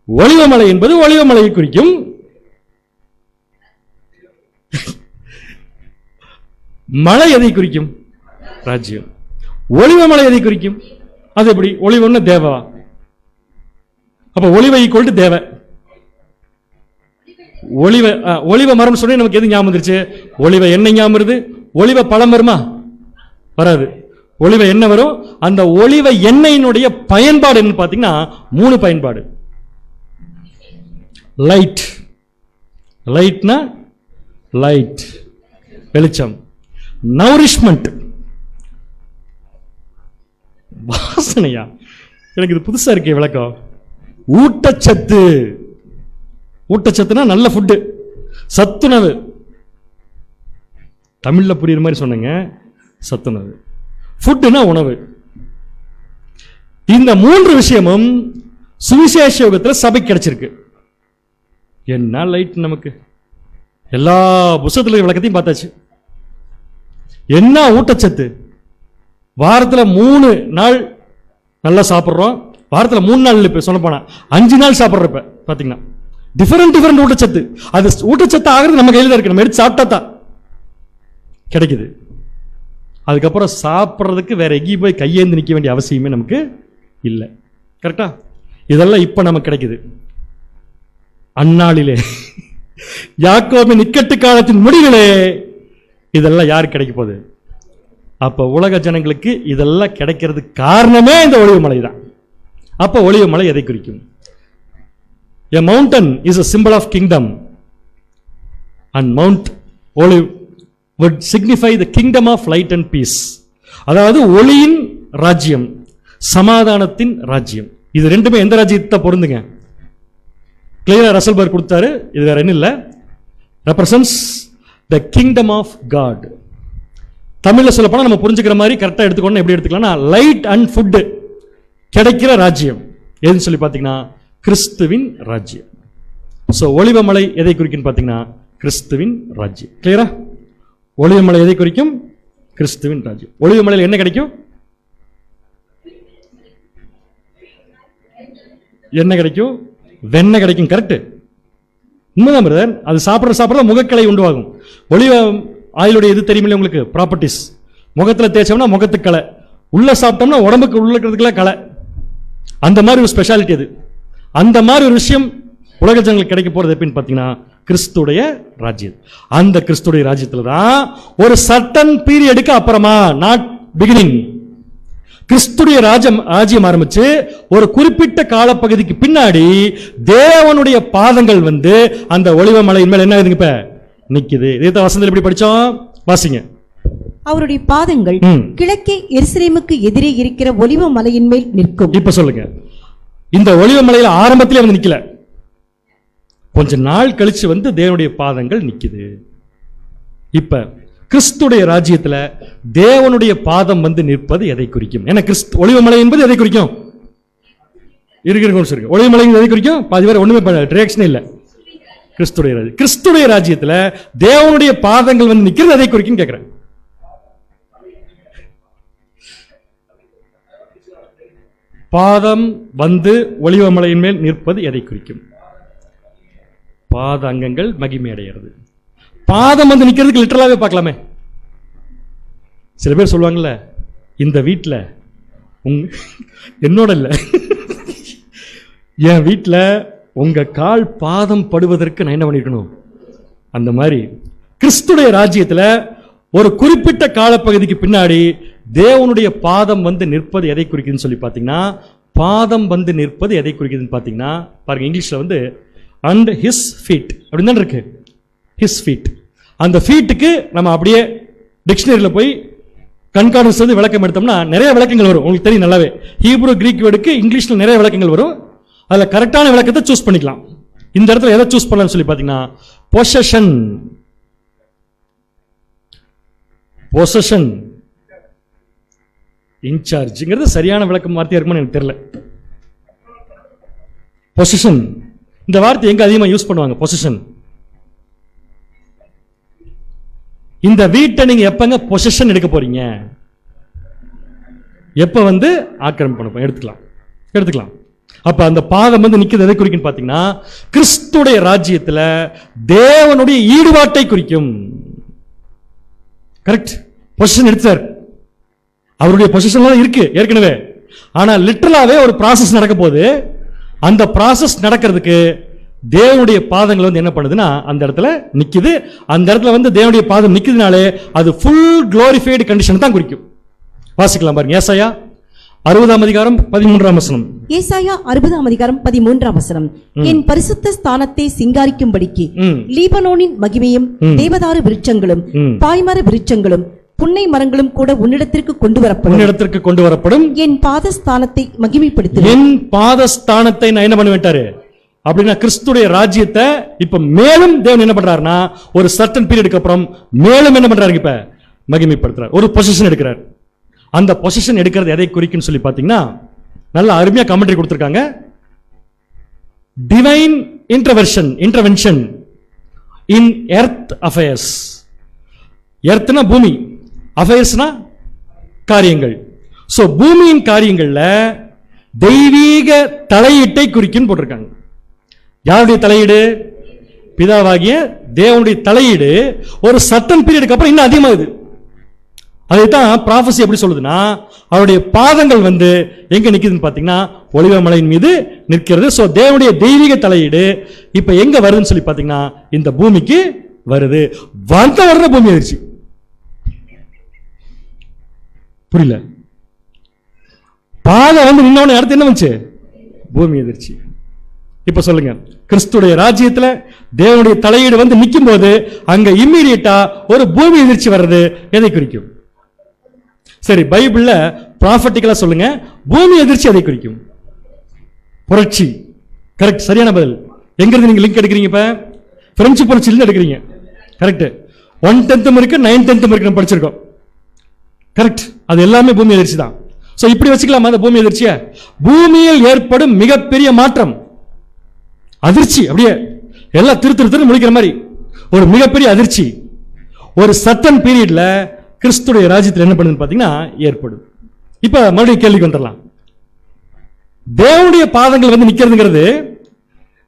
ஒலிவமலை என்பது ஒலிவமலையை குறிக்கும். மலை எதை குறிக்கும்? ராஜ்யம். ஒலிவமலை எதை குறிக்கும்? அது எப்படி? ஒலிவம்னு தேவா, அப்ப ஒலிவை ஈக்குவல் டு தேவ. ஒலிவ மரம் சொன்னே நமக்கு எது ஞாபகம் வந்துருச்சு? ஒலிவ எண்ணெய் ஞாபகம் வருது. ஒலிவ பழம் வருமா? வராது. ஒலிவ எண்ணெய் வரும். அந்த ஒலிவ எண்ணெயினுடைய பயன்பாடு என்ன பாத்தீங்கன்னா 3 பயன்பாடு. லைட், லைட்னா லைட் வெளிச்சம். நௌரிஷ்மெண்ட், வாசனையா? எனக்கு இது புதுசா இருக்கே விளக்கம். ஊட்டச்சத்து, ஊட்டச்சத்துனா நல்ல ஃபுட்டு, சத்துணவு. தமிழ்ல புரியுற மாதிரி சொன்னீங்க, சத்துணவு. ஃபுட்டுனா உணவு. இந்த 3 விஷயமும் சுவிசேஷ யுகத்தில் சபை கிடைச்சிருக்கு. என்ன லைட் நமக்கு? எல்லா புத்தகத்துல விளக்கத்தையும் பார்த்தாச்சு. என்ன ஊட்டச்சத்து? வாரத்தில் 3 நாள் நல்லா சாப்பிட்றோம். வாரத்தில் 3 நாள் இப்ப சொல்ல போனா 5 நாள் சாப்பிட்றப்ப பாத்தீங்கன்னா டிஃபரெண்ட் ஊட்டச்சத்து. அது ஊட்டச்சத்து ஆகிறது நம்ம கையில் தான் இருக்கு, நம்ம எடுத்து சாப்பிட்டா தான் கிடைக்குது. அதுக்கப்புறம் சாப்பிட்றதுக்கு வேற எங்கேயும் போய் கையேந்து நிற்க வேண்டிய அவசியமே நமக்கு இல்லை. கரெக்டா? இதெல்லாம் இப்ப நமக்கு கிடைக்குது. அந்நாளிலே யாக்கோபின் இக்கட்டு காலத்தின் முடிவிலே இதெல்லாம் யாருக்கு கிடைக்க போகுது? அப்ப உலக ஜனங்களுக்கு இதெல்லாம் கிடைக்கிறதுக்கு காரணமே இந்த ஒலிவமலை தான். அப்ப ஒலிவமலை எதை குறிக்கும்? A mountain is a symbol of kingdom and Mount Olive would signify the kingdom of light and peace. அதாவது ஒளியின் ராஜ்யம், சமாதானத்தின் ராஜ்யம். இது ரெண்டுமே எந்த ராஜ்யத்தை பொருந்துங்க? கிளியரா ரசல்பர்க் கொடுத்தாரு. இது வேற என்ன இல்ல, represents the kingdom of God. தமிழ்ல சொல்ல போனா நம்ம புரிஞ்சுக்கிற மாதிரி கரெக்டா எடுத்துக்கணும். எப்படி எடுத்துக்கலாம்னா லைட் அண்ட் ஃபுட் கிடைக்கிற ராஜ்யம் எதுன்னு சொல்லி பாத்தீங்கன்னா கிறிஸ்துவின் ராஜ்யம். சோ ஒலிவமலை எதை குறிக்கும் பாத்தீங்கன்னா கிறிஸ்துவின் ராஜ்யம். கிளியரா? ஒலிவமலை எதை குறிக்கும்? கிறிஸ்துவின் ராஜ்யம். ஒலிவமலையில் என்ன கிடைக்கும்? என்ன கிடைக்கும்? வெண்ணெய் கிடைக்கும். கரெக்ட், உண்மைதான் பிரதர். அது சாப்பிட்ற முகக்கலை உண்டுவாகும். ஒலிவ ஆயிலுடைய இது தெரியுமில்ல உங்களுக்கு, ப்ராப்பர்ட்டிஸ். முகத்தில் தேய்ச்சோம்னா முகத்துக்கு கலை, உள்ள சாப்பிட்டோம்னா உடம்புக்கு உள்ள இருக்கிறதுக்குலாம் கலை. அந்த மாதிரி ஒரு ஸ்பெஷாலிட்டி அது. அந்த மாதிரி ஒரு விஷயம் உலக ஜனங்களுக்கு கிடைக்க போறது எப்படின்னு பார்த்தீங்கன்னா கிறிஸ்துடைய ராஜ்யம். அந்த கிறிஸ்துடைய ராஜ்யத்தில் தான் ஒரு சர்டன் பீரியடுக்கு அப்புறமா, நாட் பிகினிங், கிறிஸ்துடைய ராஜ்யம் ஆரம்பிச்சு ஒரு குறிப்பிட்ட காலப்பகுதிக்கு பின்னாடி தேவனுடைய பாதங்கள் வந்து அந்த ஒலிவ மலையின் மேல என்ன ஆகுதுங்க, இப்ப நிக்குது. இதே வசனத்தில் எப்படி படிச்சோம், வாசிங்க. அவருடைய பாதங்கள் கிழக்கே எருசலேமுக்கு எதிரே இருக்கிற ஒலிவ மலையின் மேல் நிற்கும். இப்ப சொல்லுங்க, இந்த ஒலிவ மலையில ஆரம்பத்திலே வந்து நிக்கல, கொஞ்ச நாள் கழிச்சு வந்து தேவனுடைய பாதங்கள் நிக்குது. இப்ப கிறிஸ்துடைய ராஜ்யத்துல தேவனுடைய பாதம் வந்து நிற்பது எதை குறிக்கும்? ஏன்னா ஒலிவ மலை என்பது எதை குறிக்கும்? இருக்கு ஒலிவ மலை எதை குறிக்கும்? பாதி பேர் ஒண்ணுமே ரியாக்ஷனே இல்ல. கிறிஸ்துடைய ராஜ்யத்துல தேவனுடைய பாதங்கள் வந்து நிக்கிறது எதை குறிக்கும் கேட்கிறேன். பாதம் வந்து ஒலிவ மலையின் மேல் நிற்பது எதை குறிக்கும்? பாத அங்கங்கள் மகிமை அடைகிறது. பாதம் வந்து நிக்கிறதுக்கு லிட்டரலாவே பார்க்கலாமே. சில பேர் சொல்லுவாங்கல்ல, இந்த வீட்டில் என்னோட இல்ல, என் வீட்டில் உங்க கால் பாதம் படுவதற்கு நான் என்ன பண்ணிருக்கணும்? அந்த மாதிரி கிறிஸ்துடைய ராஜ்யத்தில் ஒரு குறிப்பிட்ட காலப்பகுதிக்கு பின்னாடி தேவனுடைய பாதம் வந்து நிற்பது எதை குறிக்குதுன்னு சொல்லி பார்த்தீங்கன்னா, பாதம் வந்து நிற்பது எதை குறிக்குதுன்னு பார்த்தீங்கன்னா, பாருங்க இங்கிலீஷ்ல வந்து அண்ட் ஹிஸ் ஃபீட் அப்படின்னு தான் இருக்கு. His feet. அந்த ஃபீட்டுக்கு நம்ம அப்படியே டிக்ஷனரியில் போய் கண்கார்டன்ஸ் வந்து விளக்கம் எடுத்தோம்னா நிறைய விளக்கங்கள் வரும். உங்களுக்கு தெரியும் நல்லாவே, ஹீப்ரு கிரீக் வேர்டுக்கு இங்கிலீஷ்ல நிறைய விளக்கங்கள் வரும். அதில் கரெக்டான விளக்கத்தை சூஸ் பண்ணிக்கலாம். இந்த இடத்துல எதை சூஸ் பண்ணலாம்னு சொல்லி பார்த்தீங்கன்னா, பொசஷன். பொசஷன் இன்சார்ஜ்ங்கிறது சரியான விளக்கம் வார்த்தையா இருக்குமான்னு எனக்கு தெரியல. பொசிஷன் இந்த வார்த்தை எங்க அதிகமா யூஸ் பண்ணுவாங்க? பொசிஷன். இந்த வீட்டை நீங்க எப்பங்க பொசிஷன் எடுக்க போறீங்க? எப்ப வந்து ஆக்கிரமிப்பு பண்ண எடுத்துக்கலாம். அப்ப அந்த பாதம் வந்து நிக்கிறது எதை குறிக்கும் பாத்தீங்கன்னா, கிறிஸ்துடைய ராஜ்யத்துல தேவனுடைய ஈடுபாட்டை குறிக்கும். கரெக்ட். பொசிஷன் எடுத்தார், அவருடைய பொசிஷன் இருக்கு ஏற்கனவே. ஆனா லிட்டரலாவே ஒரு ப்ராசஸ் நடக்க போது, அந்த ப்ராசஸ் நடக்கிறதுக்கு தேவனுடைய பாதங்கள் வந்து என்ன பண்ணுதுன்னா அந்த இடத்துல நிக்குது. அந்த இடத்துல வந்து தேவனுடைய பாதம் நிக்குதுனாலே அது ஃபுல் குளோரிஃபைடு கண்டிஷன் தான் குறிக்கும். வாசிக்கலாம் பாருங்க, ஏசாயா 60ஆம் அதிகாரம் 13ஆம் வசனம். ஏசாயா 60ஆம் அதிகாரம் 13ஆம் வசனம். என் பரிசுத்த ஸ்தானத்தை சிங்காரிக்கும்படிக்கு லீபனோனின் மகிமையும் தேவதாரு விருட்சங்களும் பாய்மர விருட்சங்களும் புன்னை மரங்களும் கூட உன்னிடத்திற்கு கொண்டு வரப்படும். என் பாதஸ்தானத்தை மகிமைப்படுத்து. என் பாதஸ்தானத்தை நான் என்ன பண்ண வேண்டாரு அப்படின்னா, கிறிஸ்துடைய ராஜ்யத்தை இப்ப மேலும் தேவன் என்ன பண்றாருன்னா ஒரு சர்டன் பீரியடுக்கு அப்புறம் மேலும் என்ன பண்றாரு, இப்ப மகிமைப்படுத்துறார். ஒரு பொசிஷன் எடுக்கிறார். அந்த பொசிஷன் எடுக்கிறது எதை குறிக்குன்னு சொல்லி பாத்தீங்கன்னா, நல்ல அருமையா கமெண்ட்ரி கொடுத்திருக்காங்க. Divine intervention in earth affairs. எர்த்னா பூமி, அஃபேர்ஸ்னா காரியங்கள். சோ பூமியின் காரியங்கள்ல தெய்வீக தலையீட்டை குறிக்கும் போட்டிருக்காங்க. யாருடைய தலையீடு? பிதாவாகிய தேவனுடைய தலையீடு ஒரு சர்டன் பீரியடுக்கு அப்புறம் இன்னும் அதிகமாகுது. அதைத்தான் ப்ராஃபஸி எப்படி சொல்லுதுன்னா, அவருடைய பாதங்கள் வந்து எங்க நிக்குதுன்னு பாத்தீங்கன்னா ஒலிவ மலையின் மீது நிற்கிறது. சோ தேவனுடைய தெய்வீக தலையீடு இப்ப எங்க வருதுன்னு சொல்லி பாத்தீங்கன்னா இந்த பூமிக்கு வருது. வருட பூமி ஆயிடுச்சு. புரியல? பாதம் வந்து நின்னவன அடுத்து என்ன வந்துச்சு? பூமி எதிர்ச்சி. இப்ப சொல்லுங்க, கிறிஸ்துடைய ராஜ்யத்துல தேவனுடைய தலையீடு வந்து நிற்கும் போது அங்க இம்மீடியட்டா ஒரு பூமி எதிர்ச்சி வர்றது எதை குறிக்கும்? சரி, பைபிள்ல ப்ராஃபட்டிக்கலா சொல்லுங்க, பூமி எதிர்ச்சி எதை குறிக்கும்? புரட்சி. கரெக்ட், சரியான பதில். எங்க இருந்து நீங்க லிங்க் எடுக்கிறீங்க? இப்ப பிரெஞ்சு புரட்சியிலிருந்து எடுக்கிறீங்க. கரெக்ட். 1/10 இருக்கு, 9/10 இருக்கு, நம்ம படிச்சிருக்கோம். கரெக்ட். அது எல்லாமே பூமி எதிர்ச்சி தான். சோ இப்படி வச்சுக்கலாமா அந்த பூமி எதிர்ச்சிய? பூமியில் ஏற்படும் மிகப்பெரிய மாற்றம், அதிர்ச்சி, அப்படியே எல்லாம் திரு முடிக்கிற மாதிரி ஒரு மிகப்பெரிய அதிர்ச்சி ஒரு சர்டன் பீரியட்ல கிறிஸ்துடைய ராஜ்யத்தில் என்ன பண்ணுதுன்னு பாத்தீங்கன்னா ஏற்படும். இப்ப மறுபடியும் கேள்விக்கு வந்துடலாம். தேவனுடைய பாதங்கள் வந்து நிக்கிறதுங்கிறது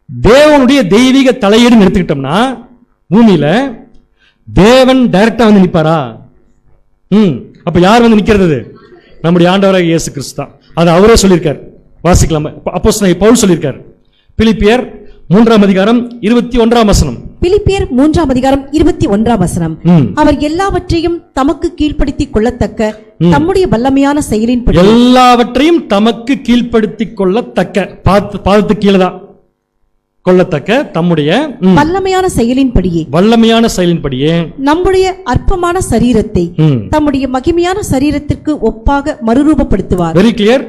தேவனுடைய தெய்வீக தலையீடு எடுத்துக்கிட்டோம்னா பூமியில தேவன் டைரக்டா வந்து நிப்பாரா? அப்ப யார் வந்து நிக்கிறது? நம்முடைய ஆண்டவராக இயேசு கிறிஸ்து தான். அது அவரே சொல்லியிருக்கார். வாசிக்கலாம். அப்போஸ்தலனாகிய பவுல் சொல்லியிருக்கார். பிலிப்பியர் 3:21. பிலிப்பியர் 3:21. அவர் எல்லாவற்றையும் தமக்கு கீழ்ப்படுத்திக் கொள்ளத்தக்க தம்முடைய வல்லமையான செயலின்படி, எல்லாவற்றையும் தமக்கு கீழ்ப்படுத்திக் கொள்ளத்தக்க, பாதத்துக்கு கீழே தான் கொள்ளத்தக்க தம்முடைய வல்லமையான செயலின்படியே, வல்லமையான செயலின்படியே நம்முடைய அற்பமான சரீரத்தை தம்முடைய மகிமையான சரீரத்திற்கு ஒப்பாக மறுரூபப்படுத்துவார். Very clear.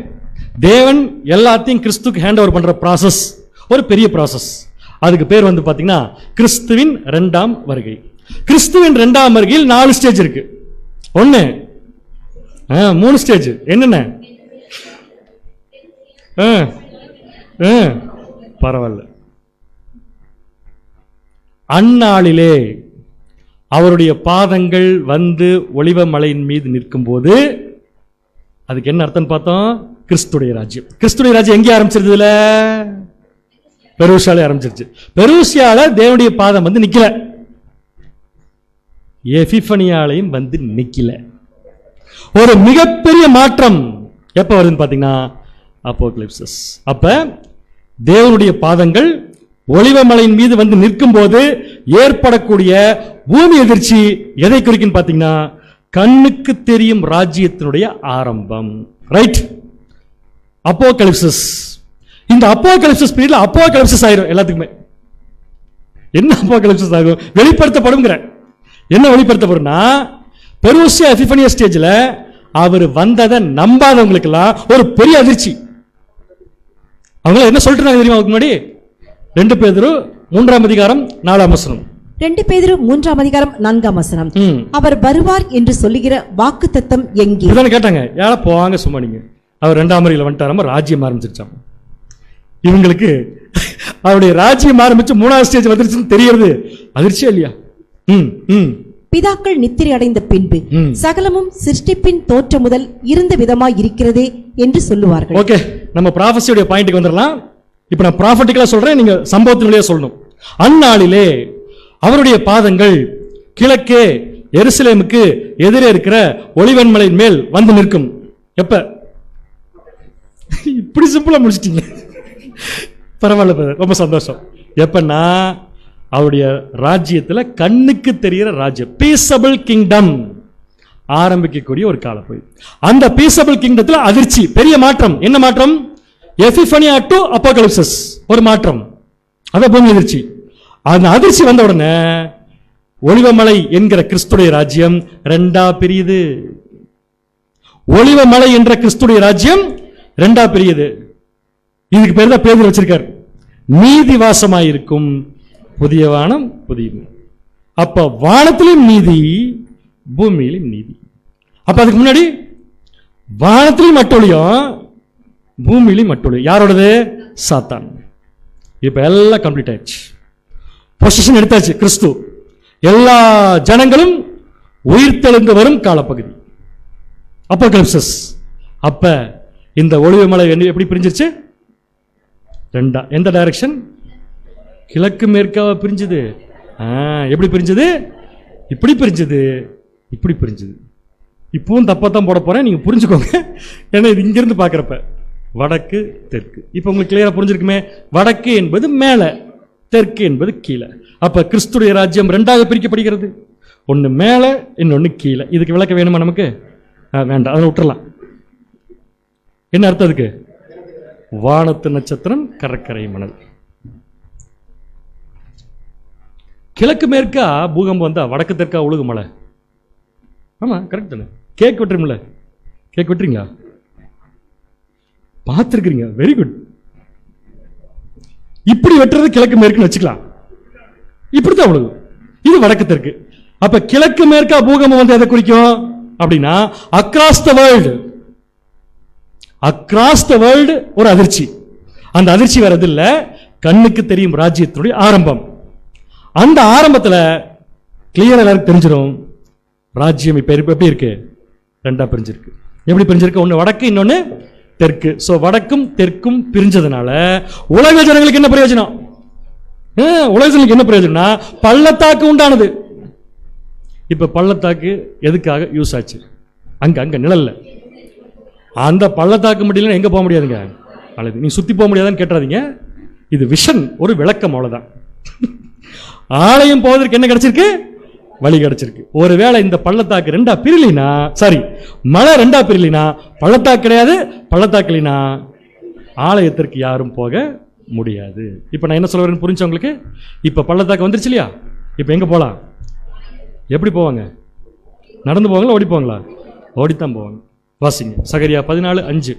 தேவன் எல்லாத்தையும் கிறிஸ்துக்கு ஹேண்ட் ஓவர் பண்ற ப்ராசஸ் ஒரு பெரிய ப்ராசஸ். அதுக்கு பேர் வந்து பாத்தீங்கன்னா கிறிஸ்துவின் இரண்டாம் வருகை. கிறிஸ்துவின் இரண்டாம் வருகையில் 4 ஸ்டேஜ் இருக்கு. 1 3 ஸ்டேஜ். என்னென்ன? பரவாயில்ல. அந்நாளிலே அவருடைய பாதங்கள் வந்து ஒலிவ மலையின் மீது நிற்கும் போது, அதுக்கு என்ன அர்த்தம் பார்த்தோம்? கிறிஸ்துடைய ராஜ்யம். கிறிஸ்துடைய ராஜ்யம் எங்கே ஆரம்பிச்சிருதுல? பெருசியால ஆரம்பிச்சிருச்சு. பெருசியால தேவனுடைய பாதம் வந்து நிக்கல, எபிஃபனியாலையும் வந்து நிக்கல. ஒரு மிகப்பெரிய மாற்றம் எப்ப வருதுன்னு பாத்தீங்கன்னா அப்போகலிப்சஸ். அப்ப தேவனுடைய பாதங்கள் ஒலிவமலையின் மீது வந்து நிற்கும் போது ஏற்படக்கூடிய பூமி எதிர்ச்சி எதை குறிக்கும் பாத்தீங்கன்னா கண்ணுக்கு தெரியும் ராஜ்யத்தினுடைய ஆரம்பம். ரைட்? அப்போகலிப்சஸ். இந்த அப்போகலிப்சஸ் பீரியட்ல அப்போகலிப்சஸ் ஆயிரும் எல்லாத்துக்குமே. என்ன அப்போகலிப்சஸ் ஆகும்? வெளிப்படுத்தப்படும். என்ன வெளிப்படுத்தப்படும்னா பெருசியா எபிஃபனியா ஸ்டேஜ்ல அவர் வந்ததை நம்பாதவங்களுக்கு எல்லாம் ஒரு பெரிய அதிர்ச்சி. அவங்க என்ன சொல்லிட்டு தெரியுமா? அதுக்கு முன்னாடி 2 பேதுரு 3:4. 2 பேதுரு 3:4. அவர் வருவார் என்று சொல்லுகிற வாக்குத்தத்தம் எங்கே? இதான கேட்டாங்க. யார போவாங்க சும்மா நீங்க. அவர் 2ஆம் வருகையில வந்துட்டாராம, ராஜ்யம் ஆரம்பிச்சிருச்சாம். இவங்களுக்கு அவருடைய ராஜ்யம் ஆரம்பிச்சு 3ஆவது ஸ்டேஜ் வந்துருச்சுன்னு தெரியறது அதிர்ச்சியா இல்லையா? பிதாக்கள் நித்திரை அடைந்த பின்பு சகலமும் சிருஷ்டிப்பின் தோற்றம் முதல் இருந்த விதமாய் இருக்கிறதே என்று சொல்லுவார்கள். ஓகே, நம்ம ப்ராஃபஸியோட பாயிண்ட்க்கு வந்துடலாம். இப்ப நான் ப்ராஃபட்டிக்கலா சொல்றேன், நீங்க சம்பவத்தினுடைய சொல்லணும். அந்நாளிலே அவருடைய பாதங்கள் கிழக்கே எருசலேமுக்கு எதிரே இருக்கிற ஒலிவன்மலையின் மேல் வந்து நிற்கும். எப்ப? இப்படி சிம்பிளா முடிச்சிட்டீங்க. பரவாயில்ல, ரொம்ப சந்தோஷம். எப்பன்னா அவருடைய ராஜ்யத்துல கண்ணுக்கு தெரிகிற ராஜ்யம், பீசபிள் கிங்டம் ஆரம்பிக்கக்கூடிய ஒரு காலம் போய், அந்த பீசபிள் கிங்டத்துல அதிர்ச்சி, பெரிய மாற்றம். என்ன மாற்றம்? எபிஃபனியா டு அப்போகலிப்சஸ் ஒரு மாற்றம். அத பூமி அதிர்ச்சி. அந்த அதிர்ச்சி வந்த உடனே ஒலிவமலை என்கிற கிறிஸ்துடைய ராஜ்யம் 2ஆ பிரியுது. ஒலிவமலை என்ற கிறிஸ்துடைய ராஜ்யம் 2ஆ பிரியுது. இதுக்கு பேர் தான் பேதுரு வச்சிருக்கார், நீதி வாசமாயிருக்கும் புதிய வானம் புதிய பூமி. அப்ப வானத்திலும் நீதி, பூமியிலும் நீதி. அப்ப அதுக்கு முன்னாடி வானத்திலும் மட்டொழியும், பூமியிலும் மட்டொழியும். யாரோடது? சாத்தான். இப்ப எல்லாம் கம்ப்ளீட் ஆயிடுச்சு. பொசிஷன் எடுத்தாச்சு. கிறிஸ்து எல்லா ஜனங்களும் உயிர்த்தெழுந்து வரும் காலப்பகுதி அப்போகலிப்சஸ். அப்ப இந்த ஒலிவமலை எப்படி பிரிஞ்சிருச்சு? 2ஆ. எந்த டைரக்ஷன்? கிழக்கு மேற்காவ பிரிஞ்சது. எப்படி பிரிஞ்சது? இப்படி பிரிஞ்சது, இப்படி பிரிஞ்சது. இப்பவும் தப்பாத்தான் போட போறேன், நீங்க புரிஞ்சுக்கோங்க. ஏன்னா இது இங்கிருந்து பாக்குறப்ப வடக்கு தெற்கு. இப்ப உங்களுக்கு கிளியரா புரிஞ்சிருக்குமே. வடக்கு என்பது மேல, தெற்கு என்பது கீழே. அப்ப கிறிஸ்துடைய ராஜ்யம் 2ஆக பிரிக்கப்படுகிறது. ஒன்னு மேல, இன்னொன்னு கீழே. இதுக்கு விளக்க வேணுமா நமக்கு? வேண்டாம், அதை விட்டுறலாம். என்ன அர்த்தம் அதுக்கு? வானத்து நட்சத்திரம், கடற்கரை மணல். கிழக்கு மேற்கா பூகம்பம் வந்தா வடக்கு தெற்கா உழுகு மலை. ஆமா, கரெக்ட் தானே? கேக் வெட்டுறீங்கள? கேக் வெட்டுறீங்களா? பார்த்துருக்கிறீங்க, வெரி குட். இப்படி வெட்டுறது கிழக்கு மேற்குன்னு வச்சுக்கலாம். இப்படித்தான் உழுகு. இது வடக்கு தெற்கு. அப்ப கிழக்கு மேற்கா பூகம்பம் வந்து எதை குறிக்கும் அப்படின்னா across the world. Across the world ஒரு அதிர்ச்சி. அந்த அதிர்ச்சி வேற எது இல்ல, கண்ணுக்கு தெரியும் ராஜ்யத்தினுடைய ஆரம்பம். அந்த ஆரம்பத்துல கிளியர் எல்லாருக்கும் தெரிஞ்சிடும் ராஜ்யம் இப்ப எப்படி இருக்கு? 2ஆ பிரிஞ்சிருக்கு. எப்படி பிரிஞ்சிருக்கு? ஒன்னு வடக்கு, இன்னொன்னு தெற்கு. ஸோ வடக்கும் தெற்கும் பிரிஞ்சதுனால உலக ஜனங்களுக்கு என்ன பிரயோஜனம்? உலக ஜனங்களுக்கு என்ன பிரயோஜனம்னா பள்ளத்தாக்கு உண்டானது. இப்ப பள்ளத்தாக்கு எதுக்காக யூஸ் ஆச்சு? அங்க நிழல்ல. அந்த பள்ளத்தாக்கு முடியல எங்க போக முடியாதுங்க, அல்லது நீ சுத்தி போக முடியாதான்னு கேட்டாதீங்க. இது விஷன், ஒரு விளக்கம், அவ்வளவுதான். ஆலயம் போவதற்கு என்ன கிடைச்சிருக்கு? வழி கிடைச்சிருக்கு. ஒருவேளை இந்த பள்ளத்தாக்கு ரெண்டா பிரிலினா, சாரி மலை ரெண்டா பிரிலினா பள்ளத்தாக்கு கிடையாது, பள்ளத்தாக்கு இல்லைனா ஆலயத்திற்கு யாரும் போக முடியாது. இப்ப நான் என்ன சொல்ல வரேன்னு புரிஞ்சு உங்களுக்கு? இப்ப பள்ளத்தாக்கு வந்துருச்சு இல்லையா? இப்ப எங்க போலாம்? எப்படி போவாங்க? நடந்து போவாங்களா, ஓடி போவாங்களா? ஓடித்தான் போவாங்க. வாசிங்க சகரியா 14:5.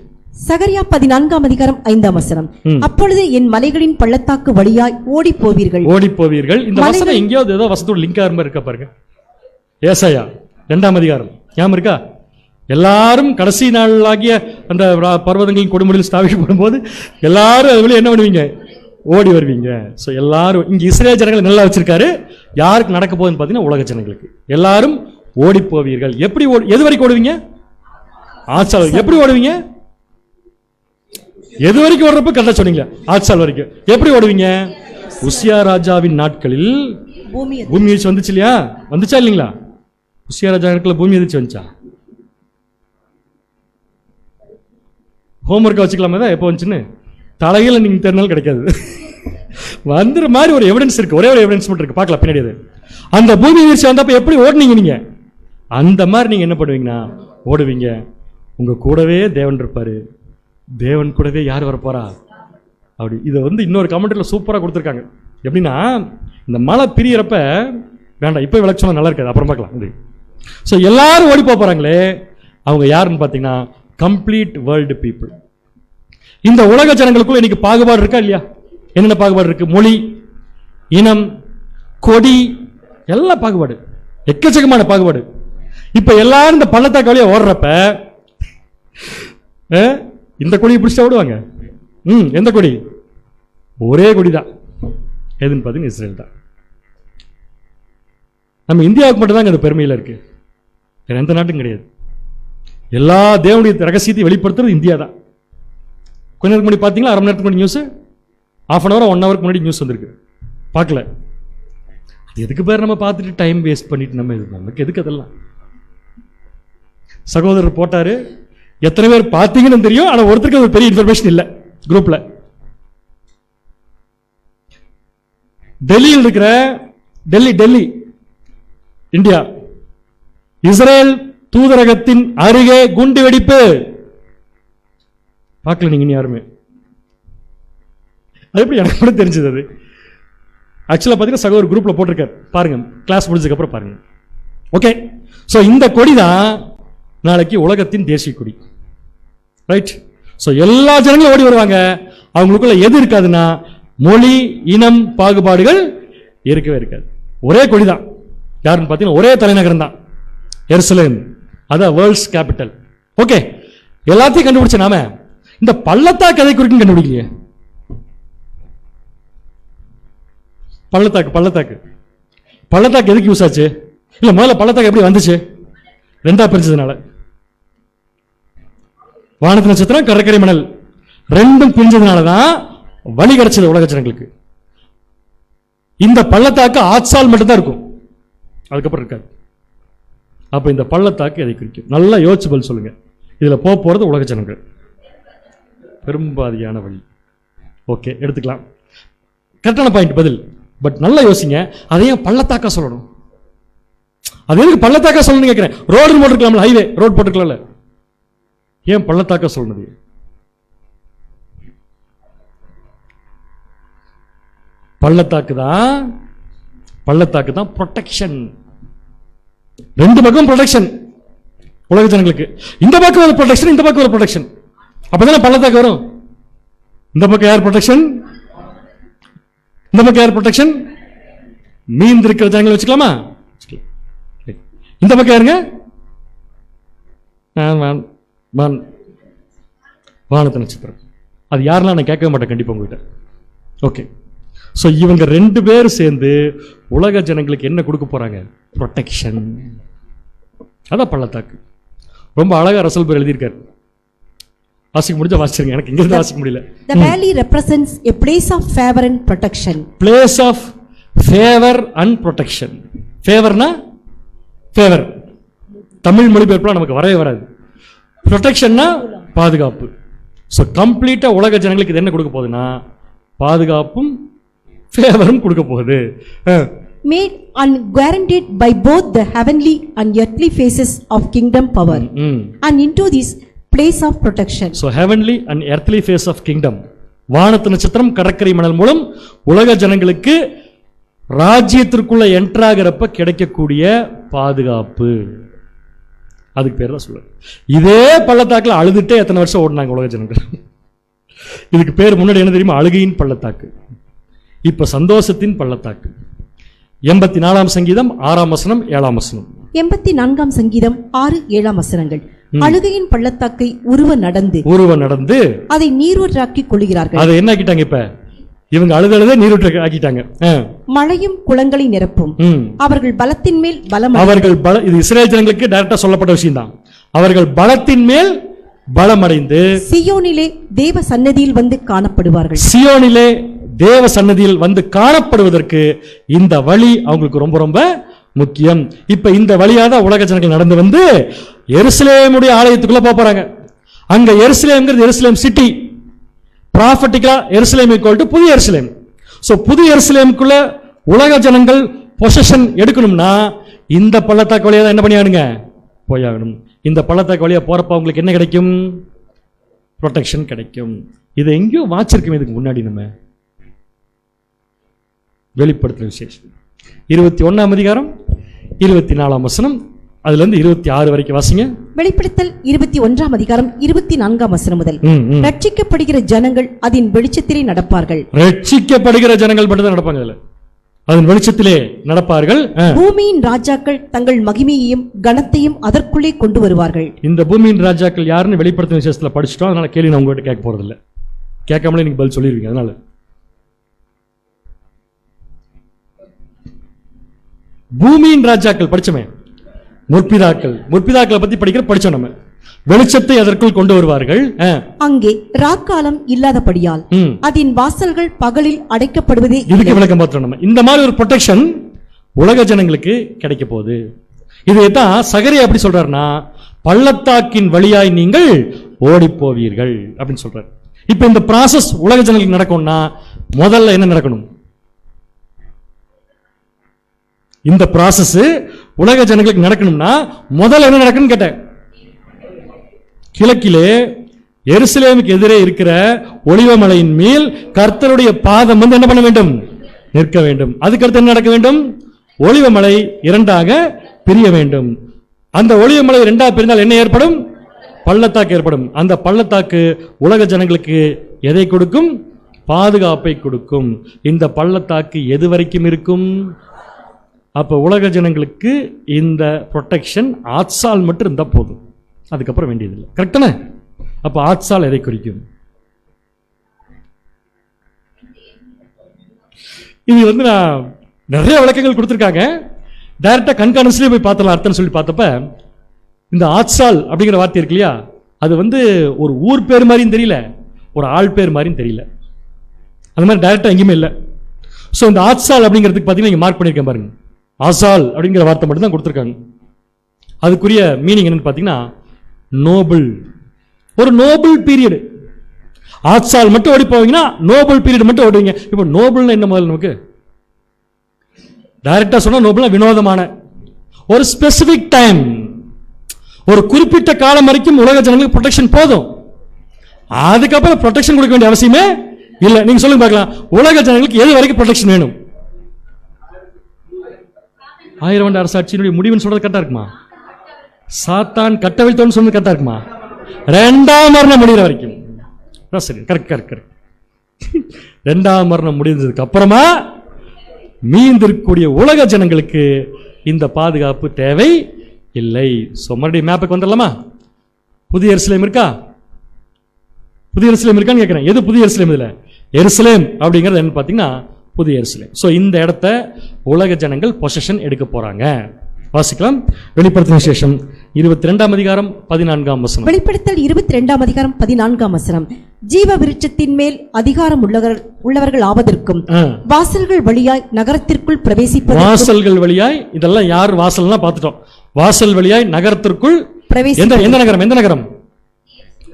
சகரியா 14ஆம் அதிகாரம் 5ஆம் வசனம். அப்பொழுது என் மலைகளின் பள்ளத்தாக்கு வழியாய் ஓடி போவீர்கள். ஓடி போவீர்கள். இந்த வசனம் எங்கேயாவது ஏதோ வசனத்தோட லிங்க் ஆகிற மாதிரி இருக்கா பாருங்க. ஏசாயா 2ஆம் அதிகாரம் ஞாபகம் இருக்கா? எல்லாரும் கடைசி நாளாகிய அந்த பர்வதங்களின் கொடுமுடியில் ஸ்தாபிக்கப்படும் போது எல்லாரும் அது வழி என்ன பண்ணுவீங்க? ஓடி வருவீங்க. ஸோ எல்லாரும் இங்க இஸ்ரேல் ஜனங்களை நல்லா வச்சிருக்காரு. யாருக்கு நடக்க போகுதுன்னு பார்த்தீங்கன்னா உலக ஜனங்களுக்கு. எல்லாரும் ஓடி போவீர்கள். எப்படி எது வரைக்கும் ஓடுவீங்க? ஆச்சால். எப்படி ஓடுவீங்க? எது வரைக்கும் ஓடுறப்ப கரெக்டா சொன்னீங்க, ஆச்சால் வரைக்கும். எப்படி ஓடுவீங்க? உசியா ராஜாவின் நாட்களில் பூமி எதிர்ச்சி வந்துச்சு இல்லையா? வந்துச்சா இல்லைங்களா? உசியா ராஜா நாட்களில் பூமி எதிர்ச்சி வந்துச்சா? ஹோம்ஒர்க்கை வச்சுக்கலாமா தான் எப்போ வந்துச்சுன்னு? தலையில நீங்க தெரிஞ்சாலும் கிடைக்காது. வந்துற மாதிரி ஒரு எவிடன்ஸ் இருக்கு. ஒரே ஒரு எவிடன்ஸ் மட்டும் இருக்கு, பார்க்கலாம் பின்னாடி. அந்த பூமி எதிர்ச்சி வந்தப்ப எப்படி ஓடுனீங்க நீங்க? அந்த மாதிரி நீங்க என்ன பண்ணுவீங்கன்னா ஓடுவீங்க. உங்க கூடவே தேவன் இருப்பாரு. தேவன் கூடவே யார் வரப்போறா? அப்படி. இதை இன்னொரு கமெண்ட்ல சூப்பரா கொடுத்துருக்காங்க. எப்படின்னா, இந்த மழை பிரியறப்ப வேண்டாம், இப்ப விளக்க சொன்னா நல்லா இருக்காது, அப்புறம் பார்க்கலாம். இது ஸோ எல்லாரும் ஓடி போறாங்களே, அவங்க யாருன்னு பார்த்தீங்கன்னா கம்ப்ளீட் வேர்ல்டு பீப்புள். இந்த உலக ஜனங்களுக்குள்ள இன்னைக்கு பாகுபாடு இருக்கா இல்லையா? என்னென்ன பாகுபாடு இருக்கு? மொழி, இனம், கொடி, எல்லாம் பாகுபாடு, எக்கச்சக்கமான பாகுபாடு. இப்ப எல்லாரும் இந்த பள்ளத்தாக்கு வழியா ஓடுறப்ப இந்த கொடியை பிடிச்சா ஓடுவாங்க. எந்த கொடி? ஒரே கொடி தான். எதுன்னு பார்த்தீங்கன்னா இஸ்ரேல் தான். நம்ம இந்தியாவுக்கு மட்டும் தான் அந்த பெருமையில் இருக்கு, வேற எந்த நாட்டும் கிடையாது. எல்லா தேவனுடைய ரகசியத்தை வெளிப்படுத்துறது இந்தியா தான். கொஞ்ச நேரத்துக்கு முன்னாடி பார்த்தீங்களா? அரை மணி நேரத்துக்கு முன்னாடி நியூஸ், ½ அன் ஹவர் 1 ஹவருக்கு முன்னாடி நியூஸ் வந்திருக்கு. பார்க்கல. அது எதுக்கு பேர் நம்ம பார்த்துட்டு டைம் வேஸ்ட் பண்ணிட்டு நமக்கு எதுக்கு அதெல்லாம்? சகோதரர் போட்டாரு, எத்தனை பேர் பார்த்தீங்கன்னு தெரியும், ஆனா ஒருத்தருக்கு அது பெரிய இன்ஃபர்மேஷன் இல்லை குரூப்ல. டெல்லியில் இருக்கிற டெல்லி இந்தியா இஸ்ரேல் தூதரகத்தின் அருகே குண்டு வெடிப்பு. பார்க்கல நீங்க யாருமே? அது எப்படி எனக்கு கூட தெரிஞ்சது? அது ஆக்சுவலா பாத்தீங்கன்னா சகோதரர் குரூப்ல போட்டிருக்காரு, பாருங்க, கிளாஸ் முடிஞ்சதுக்கு அப்புறம் பாருங்க. ஓகே, சோ இந்த கொடி தான் நாளைக்கு உலகத்தின் தேசிய கொடி. ரைட்? சோ எல்லா ஜனங்களும் ஓடி வருவாங்க. அவங்களுக்குள்ள எது இருக்காதுன்னா மொழி, இனம் பாகுபாடுகள் இருக்கவே இருக்காது. ஒரே கொடி தான். யாருன்னு பார்த்தீங்கன்னா ஒரே தலைநகரம் தான், எருசலேம். அதான் வேர்ல்ட்ஸ் கேபிட்டல். ஓகே, எல்லாத்தையும் கண்டுபிடிச்ச நாம இந்த பள்ளத்தாக்கு எதை குறிக்கும் கண்டுபிடிக்கலையே? பள்ளத்தாக்கு எதுக்கு யூஸ் ஆச்சு? இல்ல முதல்ல பள்ளத்தாக்கு எப்படி வந்துச்சு? ரெண்டா பிரிஞ்சதுனால. வானத்து நட்சத்திரம், கடற்கரை மணல் ரெண்டும் பிரிஞ்சதுனாலதான் வழி கிடைச்சது உலக ஜனங்களுக்கு. இந்த பள்ளத்தாக்கு ஆச்சால் மட்டும்தான் இருக்கும், அதுக்கப்புறம் இருக்காது. அப்ப இந்த பள்ளத்தாக்கு எதை குறிக்கும்? நல்லா யோசிச்சு பதில் சொல்லுங்க. இதுல போறது உலக ஜனங்கள், பெரும்பாதியான வழி. ஓகே, எடுத்துக்கலாம், கரெக்டான பாயிண்ட் பதில். பட் நல்லா யோசிங்க, அதையும் பள்ளத்தாக்கா சொல்லணும். அது எதுக்கு பள்ளத்தாக்கா சொல்லணும்னு கேட்கிறேன். ரோடு போட்டுருக்கலாம்ல, ஹைவே ரோடு போட்டுருக்கலாம்ல, ஏன் பள்ளத்தாக்கா சொல்லணுது? பள்ளத்தாக்கு தான் ப்ரொடெக்ஷன். ரெண்டு பக்கம் ப்ரொடெக்ஷன் உலக ஜனங்களுக்கு. இந்த பக்கம் ஒரு ப்ரொடெக்ஷன், இந்த பக்கம் ஒரு ப்ரொடெக்ஷன். அப்பதானே பள்ளத்தாக்கு வரும். இந்த பக்கம் யார் ப்ரொடெக்ஷன்? இந்த பக்கம் யார் ப்ரொடெக்ஷன்? மீன் இருக்கிற ஜனங்களை வச்சுக்கலாமா? இந்த பக்கம் யாருங்க? வானத்து நட்சத்திரம். அது யாரெல்லாம் நான் கேட்கவே மாட்டேன் கண்டிப்பா உங்ககிட்ட. ஓகே, ஸோ இவங்க ரெண்டு பேரும் சேர்ந்து உலக ஜனங்களுக்கு என்ன கொடுக்க போறாங்க? ப்ரொடெக்ஷன். அதான் பள்ளத்தாக்கு. ரொம்ப அழகா ரசல் பேர் எழுதியிருக்காரு. வாசிக்க முடிஞ்சா வாசிச்சிருங்க, எனக்கு இங்க இருந்து வாசிக்க முடியல. The valley represents a place of favor and protection. Place of favor and protection. Favorனா favor. Tamil மொழிபெயர்ப்புலாம் நமக்கு வரவே வராது. ப்ரொடெக்ஷன்னா பாதுகாப்பு. ஸோ கம்ப்ளீட்டா உலக ஜனங்களுக்கு இது என்ன கொடுக்க போகுதுன்னா பாதுகாப்பும் ஃபேவரும் கொடுக்க போகுது. Made and guaranteed by both the heavenly and earthly phases of kingdom power and into this place of protection. So heavenly and earthly phase of kingdom. வானத்து நட்சத்திரம் கடற்கரை மணல் மூலம் உலக ஜனங்களுக்கு ராஜ்யத்திற்குள்ள என்ட்ராகிறப்ப கிடைக்கக்கூடிய பாதுகாப்பு, அதுக்கு பேர் தான் சொல்லுவாங்க. இதே பள்ளத்தாக்குல அழுதுட்டே எத்தனை வருஷம் ஓடினாங்க உலக ஜனங்கள். இதுக்கு பேர் முன்னாடி என்ன தெரியுமா? அழுகையின் பள்ளத்தாக்கு. இப்ப சந்தோஷத்தின் பள்ளத்தாக்கு. 84ஆம் சங்கீதம் 6ஆம் வசனம் 7ஆம் வசனம். 84ஆம் சங்கீதம் 6, 7ஆம் வசனங்கள். அழுகையின் பள்ளத்தாக்கை உருவ நடந்து அதை நீரூற்றாக்கி கொள்கிறார்கள். அதை என்ன ஆக்கிட்டாங்க? இப்ப இவங்க அழுதழுதே நீரூற்று ஆக்கிட்டாங்க. மழையும் குளங்களை நிரப்பும். அவர்கள் பலத்தின் மேல் பலம். இது இஸ்ரேல் ஜனங்களுக்கு டைரக்டா சொல்லப்பட்ட விஷயம் தான். அவர்கள் பலத்தின் மேல் பலமடைந்து சியோனிலே தேவ சன்னதியில் வந்து காணப்படுவார்கள். சியோனிலே தேவ சன்னதியில் வந்து காணப்படுவதற்கு இந்த வழி அவங்களுக்கு ரொம்ப ரொம்ப முக்கியம். இப்ப இந்த வழியாக உலக ஜனங்கள் நடந்து வந்து எருசலேமுடைய ஆலயத்துக்குள்ள போறாங்க. அங்க எருசலேம்ங்கிறது எருசலேம் சிட்டி. ப்ராஃபட்டிக்கலா எருசலேம் ஈக்குவல் டு புதிய எருசலேம். சோ புதிய எருசலேமுக்குள்ள உலக ஜனங்கள் பொசிஷன் எடுக்கணும்னா இந்த பள்ளத்தாக்கு வழியா தான் என்ன பண்ணியானுங்க போயாகணும். இந்த பள்ளத்தாக்கு வழியா போறப்ப அவங்களுக்கு என்ன கிடைக்கும்? ப்ரொடெக்ஷன் கிடைக்கும். இதை எங்கேயோ வாச்சிருக்கோம் இதுக்கு முன்னாடி. நம்ம வெளிப்படுத்துற விசேஷம் 21ஆம் அதிகாரம் 24ஆம் வசனம், அதுல இருந்து 26 வரைக்கும் வாசிங்க. வெளிப்படுத்தல் 21ஆம் அதிகாரம் 24ஆம் வசனம் முதல். ரட்சிக்கப்படுகிற ஜனங்கள் அதன் வெளிச்சத்திலே நடப்பார்கள். ரட்சிக்கப்படுகிற ஜனங்கள் மட்டும் தான் நடப்பாங்க. அதுல அதன் வெளிச்சத்திலே நடப்பார்கள். பூமியின் ராஜாக்கள் தங்கள் மகிமையையும் கனத்தையும் அதற்குள்ளே கொண்டு வருவார்கள். இந்த பூமியின் ராஜாக்கள் யாருன்னு வெளிப்படுத்தும் விசேஷத்துல படிச்சுட்டோம். அதனால கேள்வி நான் உங்ககிட்ட கேட்க போறது இல்லை. கேட்காமலே நீங்க பதில் சொல்லிருவீங்க. அதனால பூமியின் ராஜாக்கள் படிச்சோமே, முற்பிதாக்களை பத்தி படிச்சோம் நம்ம. வெளிச்சத்தை அதற்குள் கொண்டு வருவார்கள். அங்கே ராக்காலம் இல்லாதபடியால் அதன் வாசல்கள் பகலில் அடைக்கப்படுவதே. இதுக்கு விளக்கம் பார்த்தோம் நம்ம. இந்த மாதிரி ஒரு ப்ரொடெக்ஷன் உலக ஜனங்களுக்கு கிடைக்க போகுது. இதைத்தான் சகரியா எப்படி சொல்றாருன்னா, பள்ளத்தாக்கின் வழியாய் நீங்கள் ஓடி போவீர்கள் அப்படின்னு சொல்றாரு. இப்ப இந்த ப்ராசஸ் உலக ஜனங்களுக்கு நடக்கும்னா முதல்ல என்ன நடக்கணும்? இந்த ப்ராசஸ் உலக ஜனங்களுக்கு நடக்கணும்னா முதல்ல என்ன நடக்கணும் கேட்டேன். கிழக்கிலே எருசலேமுக்கு எதிரே இருக்கிற ஒலிவமலையின் மேல் கர்த்தருடைய பாதம் வந்து என்ன பண்ண வேண்டும்? நிற்க வேண்டும். அதுக்கடுத்து என்ன நடக்க வேண்டும்? ஒலிவமலை இரண்டாக பிரிய வேண்டும். அந்த ஒலிவமலை இரண்டாக பிரிந்தால் என்ன ஏற்படும்? பள்ளத்தாக்கு ஏற்படும். அந்த பள்ளத்தாக்கு உலக ஜனங்களுக்கு எதை கொடுக்கும்? பாதுகாப்பை கொடுக்கும். இந்த பள்ளத்தாக்கு எது வரைக்கும் இருக்கும்? அப்ப உலக ஜனங்களுக்கு இந்த ப்ரொடெக்ஷன் ஆட்சால் மட்டும் இருந்தா போதும், அதுக்கப்புறம் வேண்டியதில்லை. கரெக்டானே? அப்ப ஆட்சால் எதை குறிக்கும்? இது வந்து நான் நிறைய விளக்கங்கள் கொடுத்துருக்காங்க. டைரக்டா கண்காணிஸ்லயே போய் பார்த்தலாம். அர்த்தம் சொல்லி பார்த்தப்ப இந்த ஆட்சால் அப்படிங்கிற வார்த்தை இருக்கு இல்லையா, அது வந்து ஒரு ஊர் பேர் மாதிரியும் தெரியல, ஒரு ஆள் பேர் மாதிரியும் தெரியல. அந்த மாதிரி டைரக்டா எங்கேயுமே இல்லை. ஸோ இந்த ஆட்சால் அப்படிங்கிறதுக்கு பார்த்தீங்கன்னா இங்கே மார்க் பண்ணியிருக்கேன் பாருங்க. ஆசால் அப்படிங்கிற வார்த்தை மட்டும் தான் கொடுத்துருக்காங்க. அதுக்குரிய மீனிங் என்னன்னு பார்த்தீங்கன்னா நோபல், ஒரு நோபல் பீரியட். ஆட்சால் மட்டும் ஓடி போவீங்கன்னா நோபல் பீரியட் மட்டும் ஓடுவீங்க. இப்போ நோபல்னா என்ன? முதல்ல நமக்கு டைரக்டா சொன்னா நோபல்னா வினோதமான ஒரு ஸ்பெசிபிக் டைம், ஒரு குறிப்பிட்ட காலம் வரைக்கும் உலக ஜனங்களுக்கு ப்ரொடெக்ஷன் போதும். அதுக்கப்புறம் ப்ரொடெக்ஷன் கொடுக்க வேண்டிய அவசியமே இல்லை. நீங்க சொல்லுங்க பார்க்கலாம், உலக ஜனங்களுக்கு எது வரைக்கும் ப்ரொடெக்ஷன் வேணும்? 1000 ஆண்டு அரசாட்சியினுடைய முடிவுன்னு சொல்றது கரெக்டா இருக்குமா? சாத்தான் கட்டவிழ்த்தோன்னு சொன்னது கரெக்டா இருக்குமா? 2ஆம் மரணம் முடிகிற வரைக்கும். சரி, கரெக்ட். 2ஆம் மரணம் முடிந்ததுக்கு அப்புறமா மீந்திருக்கக்கூடிய உலக ஜனங்களுக்கு இந்த பாதுகாப்பு தேவை இல்லை. மறுபடியும் மேப்புக்கு வந்துடலாமா? புதிய எருசலேம் இருக்கா? புதிய எருசலேம் இருக்கான்னு கேட்கிறேன். எது புதிய எருசலேம்? இதுல எருசலேம் அப்படிங்கிறது என்ன பார்த்தீங்கன்னா புதிய எருசலேம். ஸோ இந்த இடத்த உலக ஜனங்கள் பொசிஷன் எடுக்க போறாங்க. வாசிக்கலாம். வெளிப்படுத்தின விசேஷம் 22ஆம் அதிகாரம் 14ஆம் வசனம். வெளிப்படுத்தல் 22ஆம் அதிகாரம் 14ஆம் வசனம். ஜீவ விருட்சத்தின் மேல் அதிகாரம் உள்ளவர்கள் ஆவதற்கும் வாசல்கள் வழியாய் நகரத்திற்குள் பிரவேசிப்பதற்கும். வாசல்கள் வழியாய், இதெல்லாம் யார் வாசல்னா பார்த்துட்டோம். வாசல் வழியாய் நகரத்திற்குள் எந்த நகரம்? எந்த நகரம்?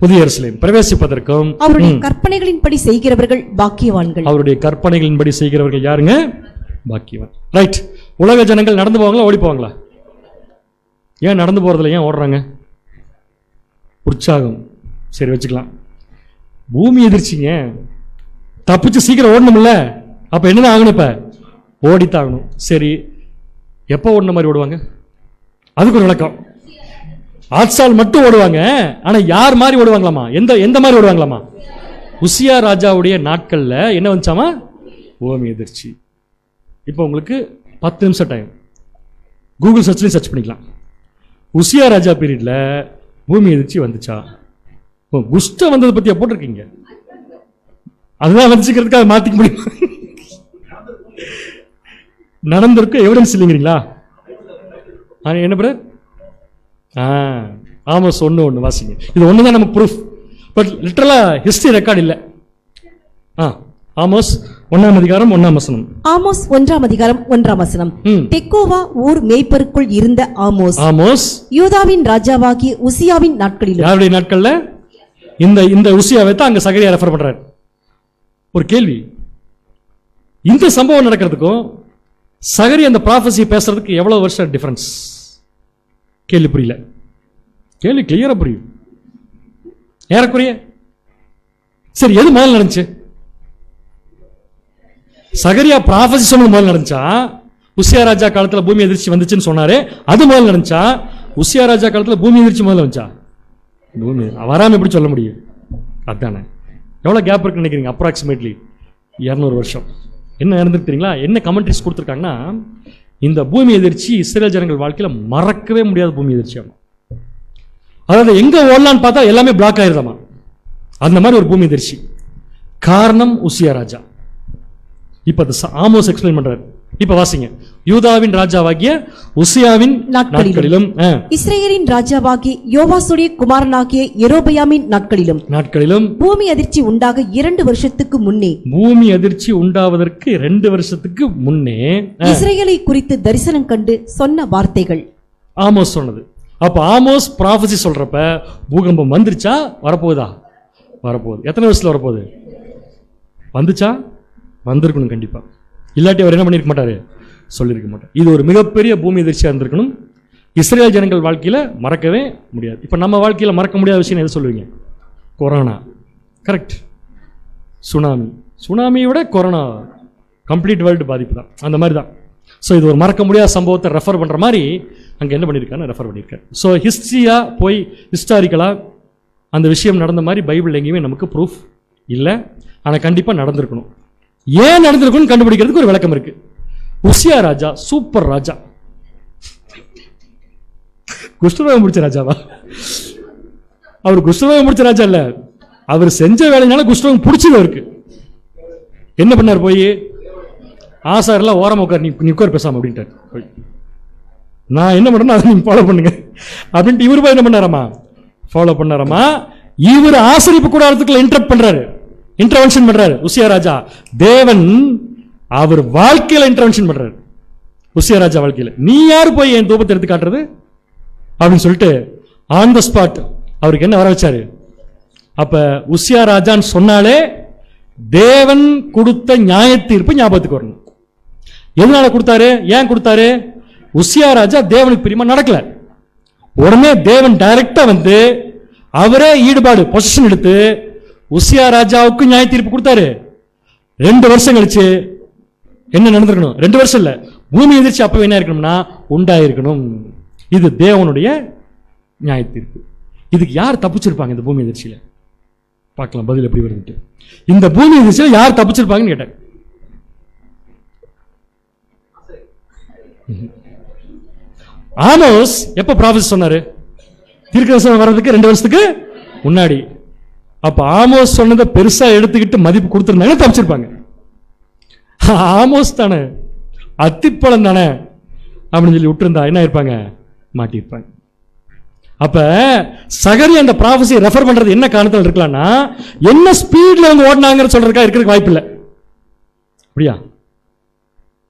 புதிய எருசலேம். பிரவேசிப்பதற்கும் அவருடைய கற்பனைகளின்படி செய்கிறவர்கள் பாக்கியவான்கள். அவருடைய கற்பனைகளின்படி செய்கிறவர்கள் யாருங்க? பாக்கியவான். ரைட். உலக ஜனங்கள் நடந்து போவாங்களா, ஓடி போவாங்களா? ஏன் நடந்து போறதுல ஏன் ஓடுறாங்க? உற்சாகம். சரி, வச்சுக்கலாம். பூமி எதிர்ச்சிங்க, தப்பிச்சு சீக்கிரம் ஓடணும்ல. அப்ப என்ன ஆகணும்? இப்ப ஓடித்தாகணும். சரி, எப்போ ஓடின மாதிரி ஓடுவாங்க? அதுக்கு ஒரு விளக்கம். ஆட்சால் மட்டும் ஓடுவாங்க. ஆனா யார் மாதிரி ஓடுவாங்களாமா? எந்த மாதிரி ஓடுவாங்களாமா? உசியா ராஜாவுடைய நாட்கள்ல என்ன வந்துச்சாமா? பூமி எதிர்ச்சி. இப்போ உங்களுக்கு 10 நிமிஷம் டைம், கூகுள் சர்ச்லையும் சர்ச் பண்ணிக்கலாம். உசியா ராஜா பீரியட்ல பூமி எதிர்ச்சி வந்துச்சா? குஷ்டம் வந்ததை பத்தியா போட்டிருக்கீங்க? அதுதான் வந்துச்சுக்கிறதுக்காக மாத்திக்க முடியும். நடந்திருக்கும் எவிடன்ஸ் இல்லைங்கிறீங்களா? என்ன பிரதர்? ஆமாஸ் 1:1 வாசிங்க. இது ஒண்ணுதான் நமக்கு ப்ரூஃப். பட் லிட்டரலா ஹிஸ்டரி ரெக்கார்ட் இல்ல. ஆமோஸ் 1ஆம் அதிகாரம் 1ஆம் வசனம். ஆமோஸ் 1ஆம் அதிகாரம் 1ஆம் வசனம். தெக்கோவா ஊர் மேய்ப்பருக்குள் இருந்த ஆமோஸ் யூதாவின் ராஜாவாகிய உசியாவின் நாட்களில். யாருடைய நாட்கள்ல? இந்த உசியாவை தான் அங்க சகரியா ரெஃபர் பண்றாரு. ஒரு கேள்வி, இந்த சம்பவம் நடக்கிறதுக்கும் சகரியா அந்த ப்ராஃபஸி பேசுறதுக்கு எவ்வளவு வருஷம் டிஃபரன்ஸ்? கேள்வி புரியல. கேள்வி கிளியரா புரியும் ஏறக்குறைய. சரி, எது முதல்ல நடந்துச்சு? சகரியா ப்ராஃபஸி சொன்னது முதல்ல நடந்துச்சா? உசியா ராஜா காலத்துல பூமி எதிர்ச்சி வந்துச்சுன்னு சொன்னாரு, அது முதல்ல நடந்துச்சா? உசியா ராஜா காலத்துல பூமி எதிர்ச்சி முதல்ல வந்துச்சா? பூமி வராம எப்படி சொல்ல முடியும்? அதானே. எவ்வளவு கேப் இருக்குன்னு நினைக்கிறீங்க? அப்ராக்சிமேட்லி 200 வருஷம். என்ன நடந்துருக்கீங்களா? என்ன கமெண்ட்ரிஸ் கொடுத்துருக்காங்கன்னா, இந்த பூமி எதிர்ச்சி இஸ்ரேல் ஜனங்கள் வாழ்க்கையில மறக்கவே முடியாத பூமி எதிர்ச்சி. அதாவது எங்க ஓடலான்னு பார்த்தா எல்லாமே பிளாக் ஆயிருதாமா. அந்த மாதிரி ஒரு பூமி எதிர்ச்சி. காரணம் உசியா ராஜா. இப்ப ஆமோஸ் எக்ஸ்பிளைன் பண்றாரு. இப்ப வாசிங்க. யூதாவின் ராஜாவாகிய உசியாவின் நாட்களிலும் இஸ்ரேலின் ராஜாவாகிய யோவாசுடைய குமாரனாகிய யெரொபெயாமின் நாட்களிலும் பூமி அதிர்ச்சி உண்டாக 2 வருஷத்துக்கு முன்னே. பூமி அதிர்ச்சி உண்டாவதற்கு 2 வருஷத்துக்கு முன்னே இஸ்ரேலை குறித்து தரிசனம் கண்டு சொன்ன வார்த்தைகள். ஆமோஸ் சொன்னது. அப்ப ஆமோஸ் ப்ராஃபஸி சொல்றப்ப பூகம்பம் வந்துருச்சா? வரப்போகுதா? வரப்போகுது. எத்தனை வருஷத்துல வரப்போகுது? வந்துச்சா? வந்திருக்கணும் கண்டிப்பா. இல்லாட்டி அவர் என்ன பண்ணிருக்க மாட்டாரு? சொல்லியிருக்க மாட்டார். இது ஒரு மிகப்பெரிய பூமி எதிர்ச்சியா இருந்திருக்கணும். இஸ்ரேல் ஜனங்கள் வாழ்க்கையில மறக்கவே முடியாது. இப்ப நம்ம வாழ்க்கையில மறக்க முடியாத விஷயம் எது சொல்லுவீங்க? கொரோனா. கரெக்ட். சுனாமியை விட கொரோனா கம்ப்ளீட் வேர்ல்டு பாதிப்பு தான். அந்த மாதிரி தான். ஸோ இது ஒரு மறக்க முடியாத சம்பவத்தை ரெஃபர் பண்ற மாதிரி அங்க என்ன பண்ணியிருக்காருன்னு ரெஃபர் பண்ணியிருக்காரு. ஸோ ஹிஸ்டரியா போய் ஹிஸ்டாரிக்கலா அந்த விஷயம் நடந்த மாதிரி பைபிள் எங்கேயுமே நமக்கு ப்ரூஃப் இல்லை. ஆனா கண்டிப்பா நடந்திருக்கணும். ஏன் நடந்திருக்குன்னு கண்டுபிடிக்கிறதுக்கு ஒரு விளக்கம் இருக்கு. உசியா ராஜா சூப்பர் ராஜா. குஷ்டரோகம் முடிச்ச ராஜாவா? அவர் குஷ்டரோகம் முடிச்ச ராஜா இல்ல, அவர் செஞ்ச வேலைனால குஷ்டரோகம் பிடிச்சது அவருக்கு. என்ன பண்ணார்? போய் ஆசாரெல்லாம் ஓரமா உட்கார், நீ உட்கார் பேசாம அப்படின்ட்டார். நான் என்ன பண்றேன்னா அதை நீங்க ஃபாலோ பண்ணுங்க அப்படின்ட்டு இவரு போய் என்ன பண்ணாராமா? ஃபாலோ பண்ணாராமா. இவர் ஆசரிப்பு கூடாரத்துக்குள்ள இன்டரப்ட் பண்றாரு, இன்டர்வென்ஷன் பண்றாரு. உசியா ராஜா தேவன் அவர் வாழ்க்கையில இன்டர்வென்ஷன் பண்றாரு. உசியா ராஜா வாழ்க்கையில நீ யாரு போய் என் தூபத்தை எடுத்து காட்டுறது அப்படின்னு சொல்லிட்டு ஆன் த ஸ்பாட் அவருக்கு என்ன வர வச்சாரு? அப்ப உசியா ராஜான்னு சொன்னாலே தேவன் கொடுத்த நியாய தீர்ப்பு ஞாபகத்துக்கு வரணும். எதனால கொடுத்தாரு? ஏன் கொடுத்தாரு? உசியா ராஜா தேவனுக்கு பிரியமா நடக்கல. உடனே தேவன் டைரக்டா வந்து அவரே ஈடுபாடு பொசிஷன் எடுத்து உசியா ராஜாவுக்கு நியாய தீர்ப்பு கொடுத்தாரு. 2 வருஷம் கழிச்சு என்ன நடந்திருக்கணும்? 2 வருஷம் இல்ல, பூமி எதிர்ச்சி அப்பவே என்ன இருக்கணும்னா உண்டாயிருக்கணும். இது தேவனுடைய நியாய தீர்ப்பு. இதுக்கு யார் தப்பிச்சிருப்பாங்க? இந்த பூமி எதிர்ச்சியில பார்க்கலாம் பதில் எப்படி வருது. இந்த பூமி எதிர்ச்சியில யார் தப்பிச்சிருப்பாங்கன்னு கேட்டேன். ஆமோஸ் எப்ப ப்ராஃபஸி சொன்னாரு? தீர்க்கதரிசனம் வர்றதுக்கு 2 வருஷத்துக்கு முன்னாடி. அப்ப ஆமோஸ் சொன்னதை பெருசா எடுத்துக்கிட்டு மதிப்பு கொடுத்திருந்தாங்க, தப்பிச்சிருப்பாங்க. ஆமோஸ் தானே, அத்திப்பழம் தானே அப்படின்னு சொல்லி விட்டுருந்தா என்ன இருப்பாங்க? மாட்டிருப்பாங்க. அப்ப சகரி அந்த ப்ராஃபஸியை ரெஃபர் பண்றது என்ன காரணத்தில் இருக்கலாம்னா, என்ன ஸ்பீட்ல அவங்க ஓடினாங்கன்னு சொல்றதுக்காக இருக்கிறதுக்கு வாய்ப்பு இல்லை. அப்படியா?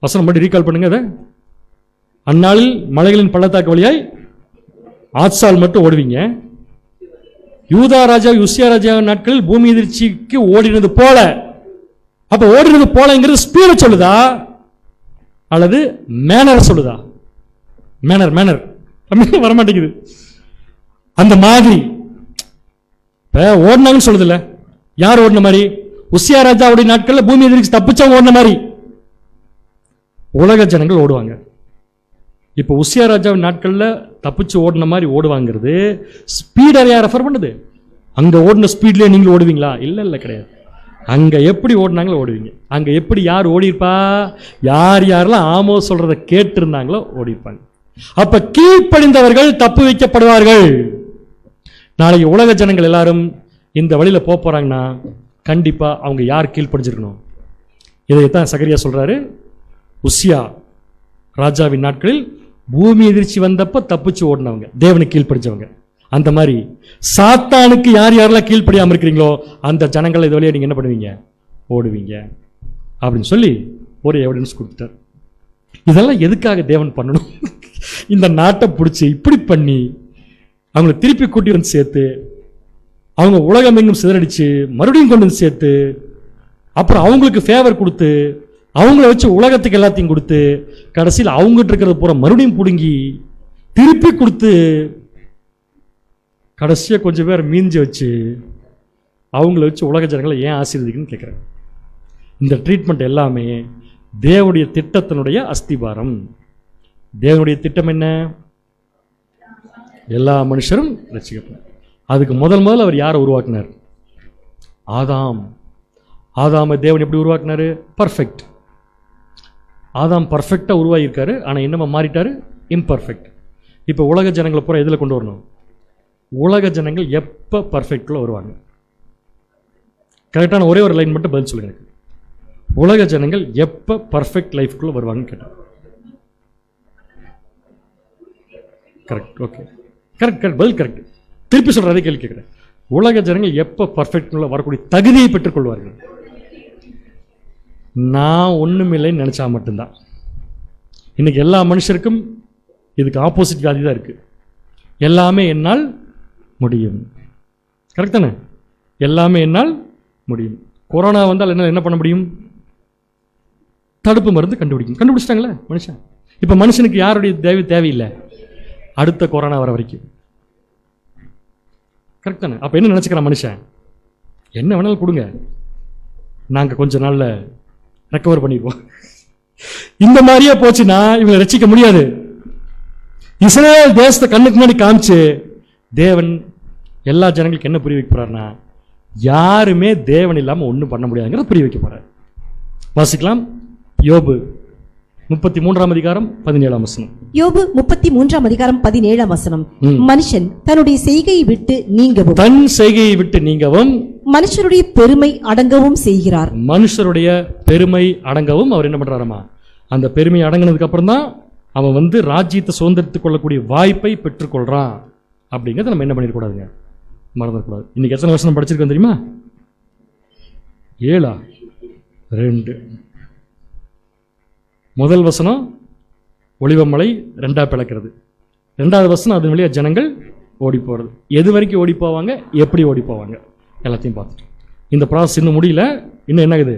வசனம் மட்டும் ரீகால் பண்ணுங்க. அதை அந்நாளில் மலைகளின் பள்ளத்தாக்கு வழியாய் ஆத்சால் மட்டும் ஓடுவீங்க. யூதா ராஜா உசியா ராஜா நாட்களில் பூமி எதிர்ச்சிக்கு ஓடினது போல. அப்ப ஓடினது போலங்கிறது ஸ்பீட சொல்லுதா அல்லது மேனர் சொல்லுதா? மேனர் வரமாட்டேங்குது. அந்த மாதிரி ஓடினாங்கன்னு சொல்லுதுல்ல. யார் ஓடின மாதிரி? உசியா ராஜாவுடைய நாட்கள்ல பூமி எதிர்ச்சி தப்பிச்சவங்க ஓடின மாதிரி உலக ஜனங்கள் ஓடுவாங்க. இப்ப உசியா ராஜாவின் நாட்கள்ல தப்பிச்சு ஓடின மாதிரி ஓடுவாங்கிறது ஸ்பீடர் யார் ரெஃபர் பண்ணுது? அங்க ஓடின ஸ்பீட்லயே நீங்க ஓடுவீங்களா? இல்ல கிடையாது. அங்க எப்படி ஓடினாங்களோ ஓடுவீங்க. அங்க எப்படி யார் ஓடிப்பா? யாரெல்லாம் ஆமோ சொல்றத கேட்டு இருந்தாங்களோ ஓடிப்பாங்க. அப்ப கீழ்ப்படிந்தவர்கள் தப்பு வைக்கப்படுவார்கள். நாளைக்கு உலக ஜனங்கள் எல்லாரும் இந்த வழியில போறாங்கன்னா கண்டிப்பா அவங்க யார் கீழ்ப்படிஞ்சிருக்கணும்? இதைத்தான் சகரியா சொல்றாரு. உசியா ராஜாவின் நாட்களில் பூமி எதிர்ச்சி வந்தப்ப தப்பிச்சு ஓடினவங்க தேவனுக்கு கீழ்ப்படிச்சவங்க. அந்த மாதிரி சாத்தானுக்கு யாரெல்லாம் கீழ்ப்படியாம இருக்கிறீங்களோ அந்த ஜனங்களை இது வழியா நீங்க என்ன பண்ணுவீங்க? ஓடுவீங்க அப்படின்னு சொல்லி ஒரு எவிடன்ஸ் கொடுத்துட்டார். இதெல்லாம் எதுக்காக தேவன் பண்ணணும்? இந்த நாட்டை பிடிச்சி இப்படி பண்ணி அவங்களை திருப்பி கூட்டி வந்து சேர்த்து அவங்க உலகம் எங்கும் சிதறடிச்சு மறுபடியும் கொண்டு வந்து சேர்த்து அப்புறம் அவங்களுக்கு ஃபேவர் கொடுத்து அவங்கள வச்சு உலகத்துக்கு எல்லாத்தையும் கொடுத்து கடைசியில் அவங்ககிட்ட இருக்கிறது பூரா மறுபடியும் பிடுங்கி திருப்பி கொடுத்து கடைசியாக கொஞ்சம் பேர் மீஞ்சி வச்சு அவங்கள வச்சு உலக ஜனங்களை ஏன் ஆசீர்வதிக்குன்னு கேட்குறேன். இந்த ட்ரீட்மெண்ட் எல்லாமே தேவனுடைய திட்டத்தினுடைய அஸ்திபாரம். தேவனுடைய திட்டம் என்ன? எல்லா மனுஷரும் ரட்சிக்கப்படும். அதுக்கு முதல்ல அவர் யாரை உருவாக்கினார்? ஆதாமை தேவன் எப்படி உருவாக்கினாரு? பர்ஃபெக்ட். ஆதாம் பர்ஃபெக்டா உருவாகியிருக்காரு. ஆனா என்னமா மாறிட்டாரு? இம்பர்ஃபெக்ட். இப்போ உலக ஜனங்களை பூரா எதில் கொண்டு வரணும்? உலக ஜனங்கள் எப்போ பர்ஃபெக்ட்ல வருவாங்க? கரெக்டான ஒரே ஒரு லைன் மட்டும் பதில் சொல்லுங்க எனக்கு. உலக ஜனங்கள் எப்போ பர்ஃபெக்ட் லைஃப்குள்ள வருவாங்கன்னு கேட்டேன். கரெக்ட். ஓகே, கரெக்ட் பதில் கரெக்ட். திருப்பி சொல்ற அதே கேள்வி கேட்கிறேன். உலக ஜனங்கள் எப்போ பர்ஃபெக்ட்ல வரக்கூடிய தகுதியை பெற்றுக் கொள்வார்கள்? நான் ஒண்ணுமில்லைன்னு நினைச்சா மட்டும்தான். இன்னைக்கு எல்லா மனுஷருக்கும் இதுக்கு ஆப்போசிட் வியாதி தான் இருக்கு. எல்லாமே என்னால் முடியும். கரெக்ட் தானே? எல்லாமே என்னால் முடியும். கொரோனா வந்தால் என்னால் என்ன பண்ண முடியும்? தடுப்பு மருந்து கண்டுபிடிச்சிட்டாங்களே மனுஷன். இப்ப மனுஷனுக்கு யாருடைய தேவையில்லை அடுத்த கொரோனா வர வரைக்கும். கரெக்ட் தானே? அப்ப என்ன நினைச்சுக்கிறான் மனுஷன்? என்ன வேணாலும் கொடுங்க, நாங்க கொஞ்ச நாள்ல ரெக்கவர் பண்ணிடுவோம். இந்த மாதிரியே போச்சுன்னா இவங்களை ரட்சிக்க முடியாது. இஸ்ரேல் தேசத்தை கண்ணுக்கு முன்னாடி காமிச்சு தேவன் எல்லா ஜனங்களுக்கு என்ன புரிய வைக்க போறாருன்னா, யாருமே தேவன் இல்லாம ஒண்ணும் பண்ண முடியாதுங்கிறத புரிய வைக்க போறார். வாசிக்கலாம். யோபு 33 அதிகாரம் 17 வசனம். யோபு 33 அதிகாரம் 17 வசனம். மனுஷன் தன்னுடைய செய்கையை விட்டு நீங்கவும், தன் செய்கையை விட்டு நீங்கவும், மனுஷருடைய பெருமை அடங்கவும் செய்கிறார். மனுஷருடைய பெருமை அடங்கவும் அவர் என்ன பண்றாருமா? அந்த பெருமை அடங்கினதுக்கு அப்புறம் தான் அவன் ராஜ்யத்தை சுதந்திரத்துக் கொள்ளக்கூடிய வாய்ப்பை பெற்றுக்கொள்றான். அப்படிங்கிறத நம்ம என்ன பண்ணிடக்கூடாதுங்க, மறந்துடக்கூடாது. இன்னைக்கு எத்தனை வசனம் படிச்சிருக்கோம் தெரியுமா? 7 2. முதல் வசனம் ஒளிவமலை 2 பிளக்கிறது. 2வது வசனம் அதன் வழியா ஜனங்கள் ஓடி போறது. எது வரைக்கும் ஓடி போவாங்க, எப்படி ஓடி போவாங்க, எல்லாத்தையும் பார்த்துட்டு இந்த ப்ராசஸ் இன்னும் முடியல. இன்னும் என்ன ஆகுது?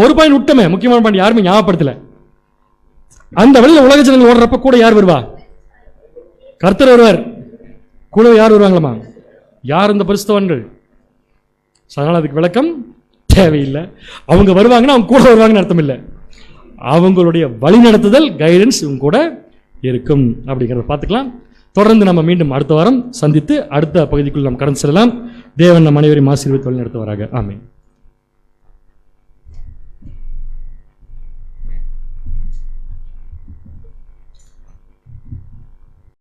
ஒரு பாயிண்ட் விட்டமே, முக்கியமான பாயிண்ட் யாருமே ஞாபகப்படுத்தல. அந்த வழியில் உலக ஜனங்கள் ஓடுறப்ப கூட யார் வருவா? கர்த்தர் வருவார். கூட யார் வருவாங்களாமா? யார் இந்த பரிசுத்தவான்கள்? அதனால அதுக்கு விளக்கம் தேவையில்லை. அவங்க வருவாங்கன்னா அவங்க கூட வருவாங்கன்னு அர்த்தம் இல்லை. அவங்களுடைய வழிநடத்துதல், கைடன்ஸ் இவங்க கூட இருக்கும் அப்படிங்கிறத பார்த்துக்கலாம். தொடர்ந்து நம்ம மீண்டும் அடுத்த வாரம் சந்தித்து அடுத்த பகுதிக்குள் நாம் கடந்து செல்லலாம். தேவன் நம் அனைவரையும் ஆசீர்வதித்து வழி நடத்துவாராக. ஆமென்.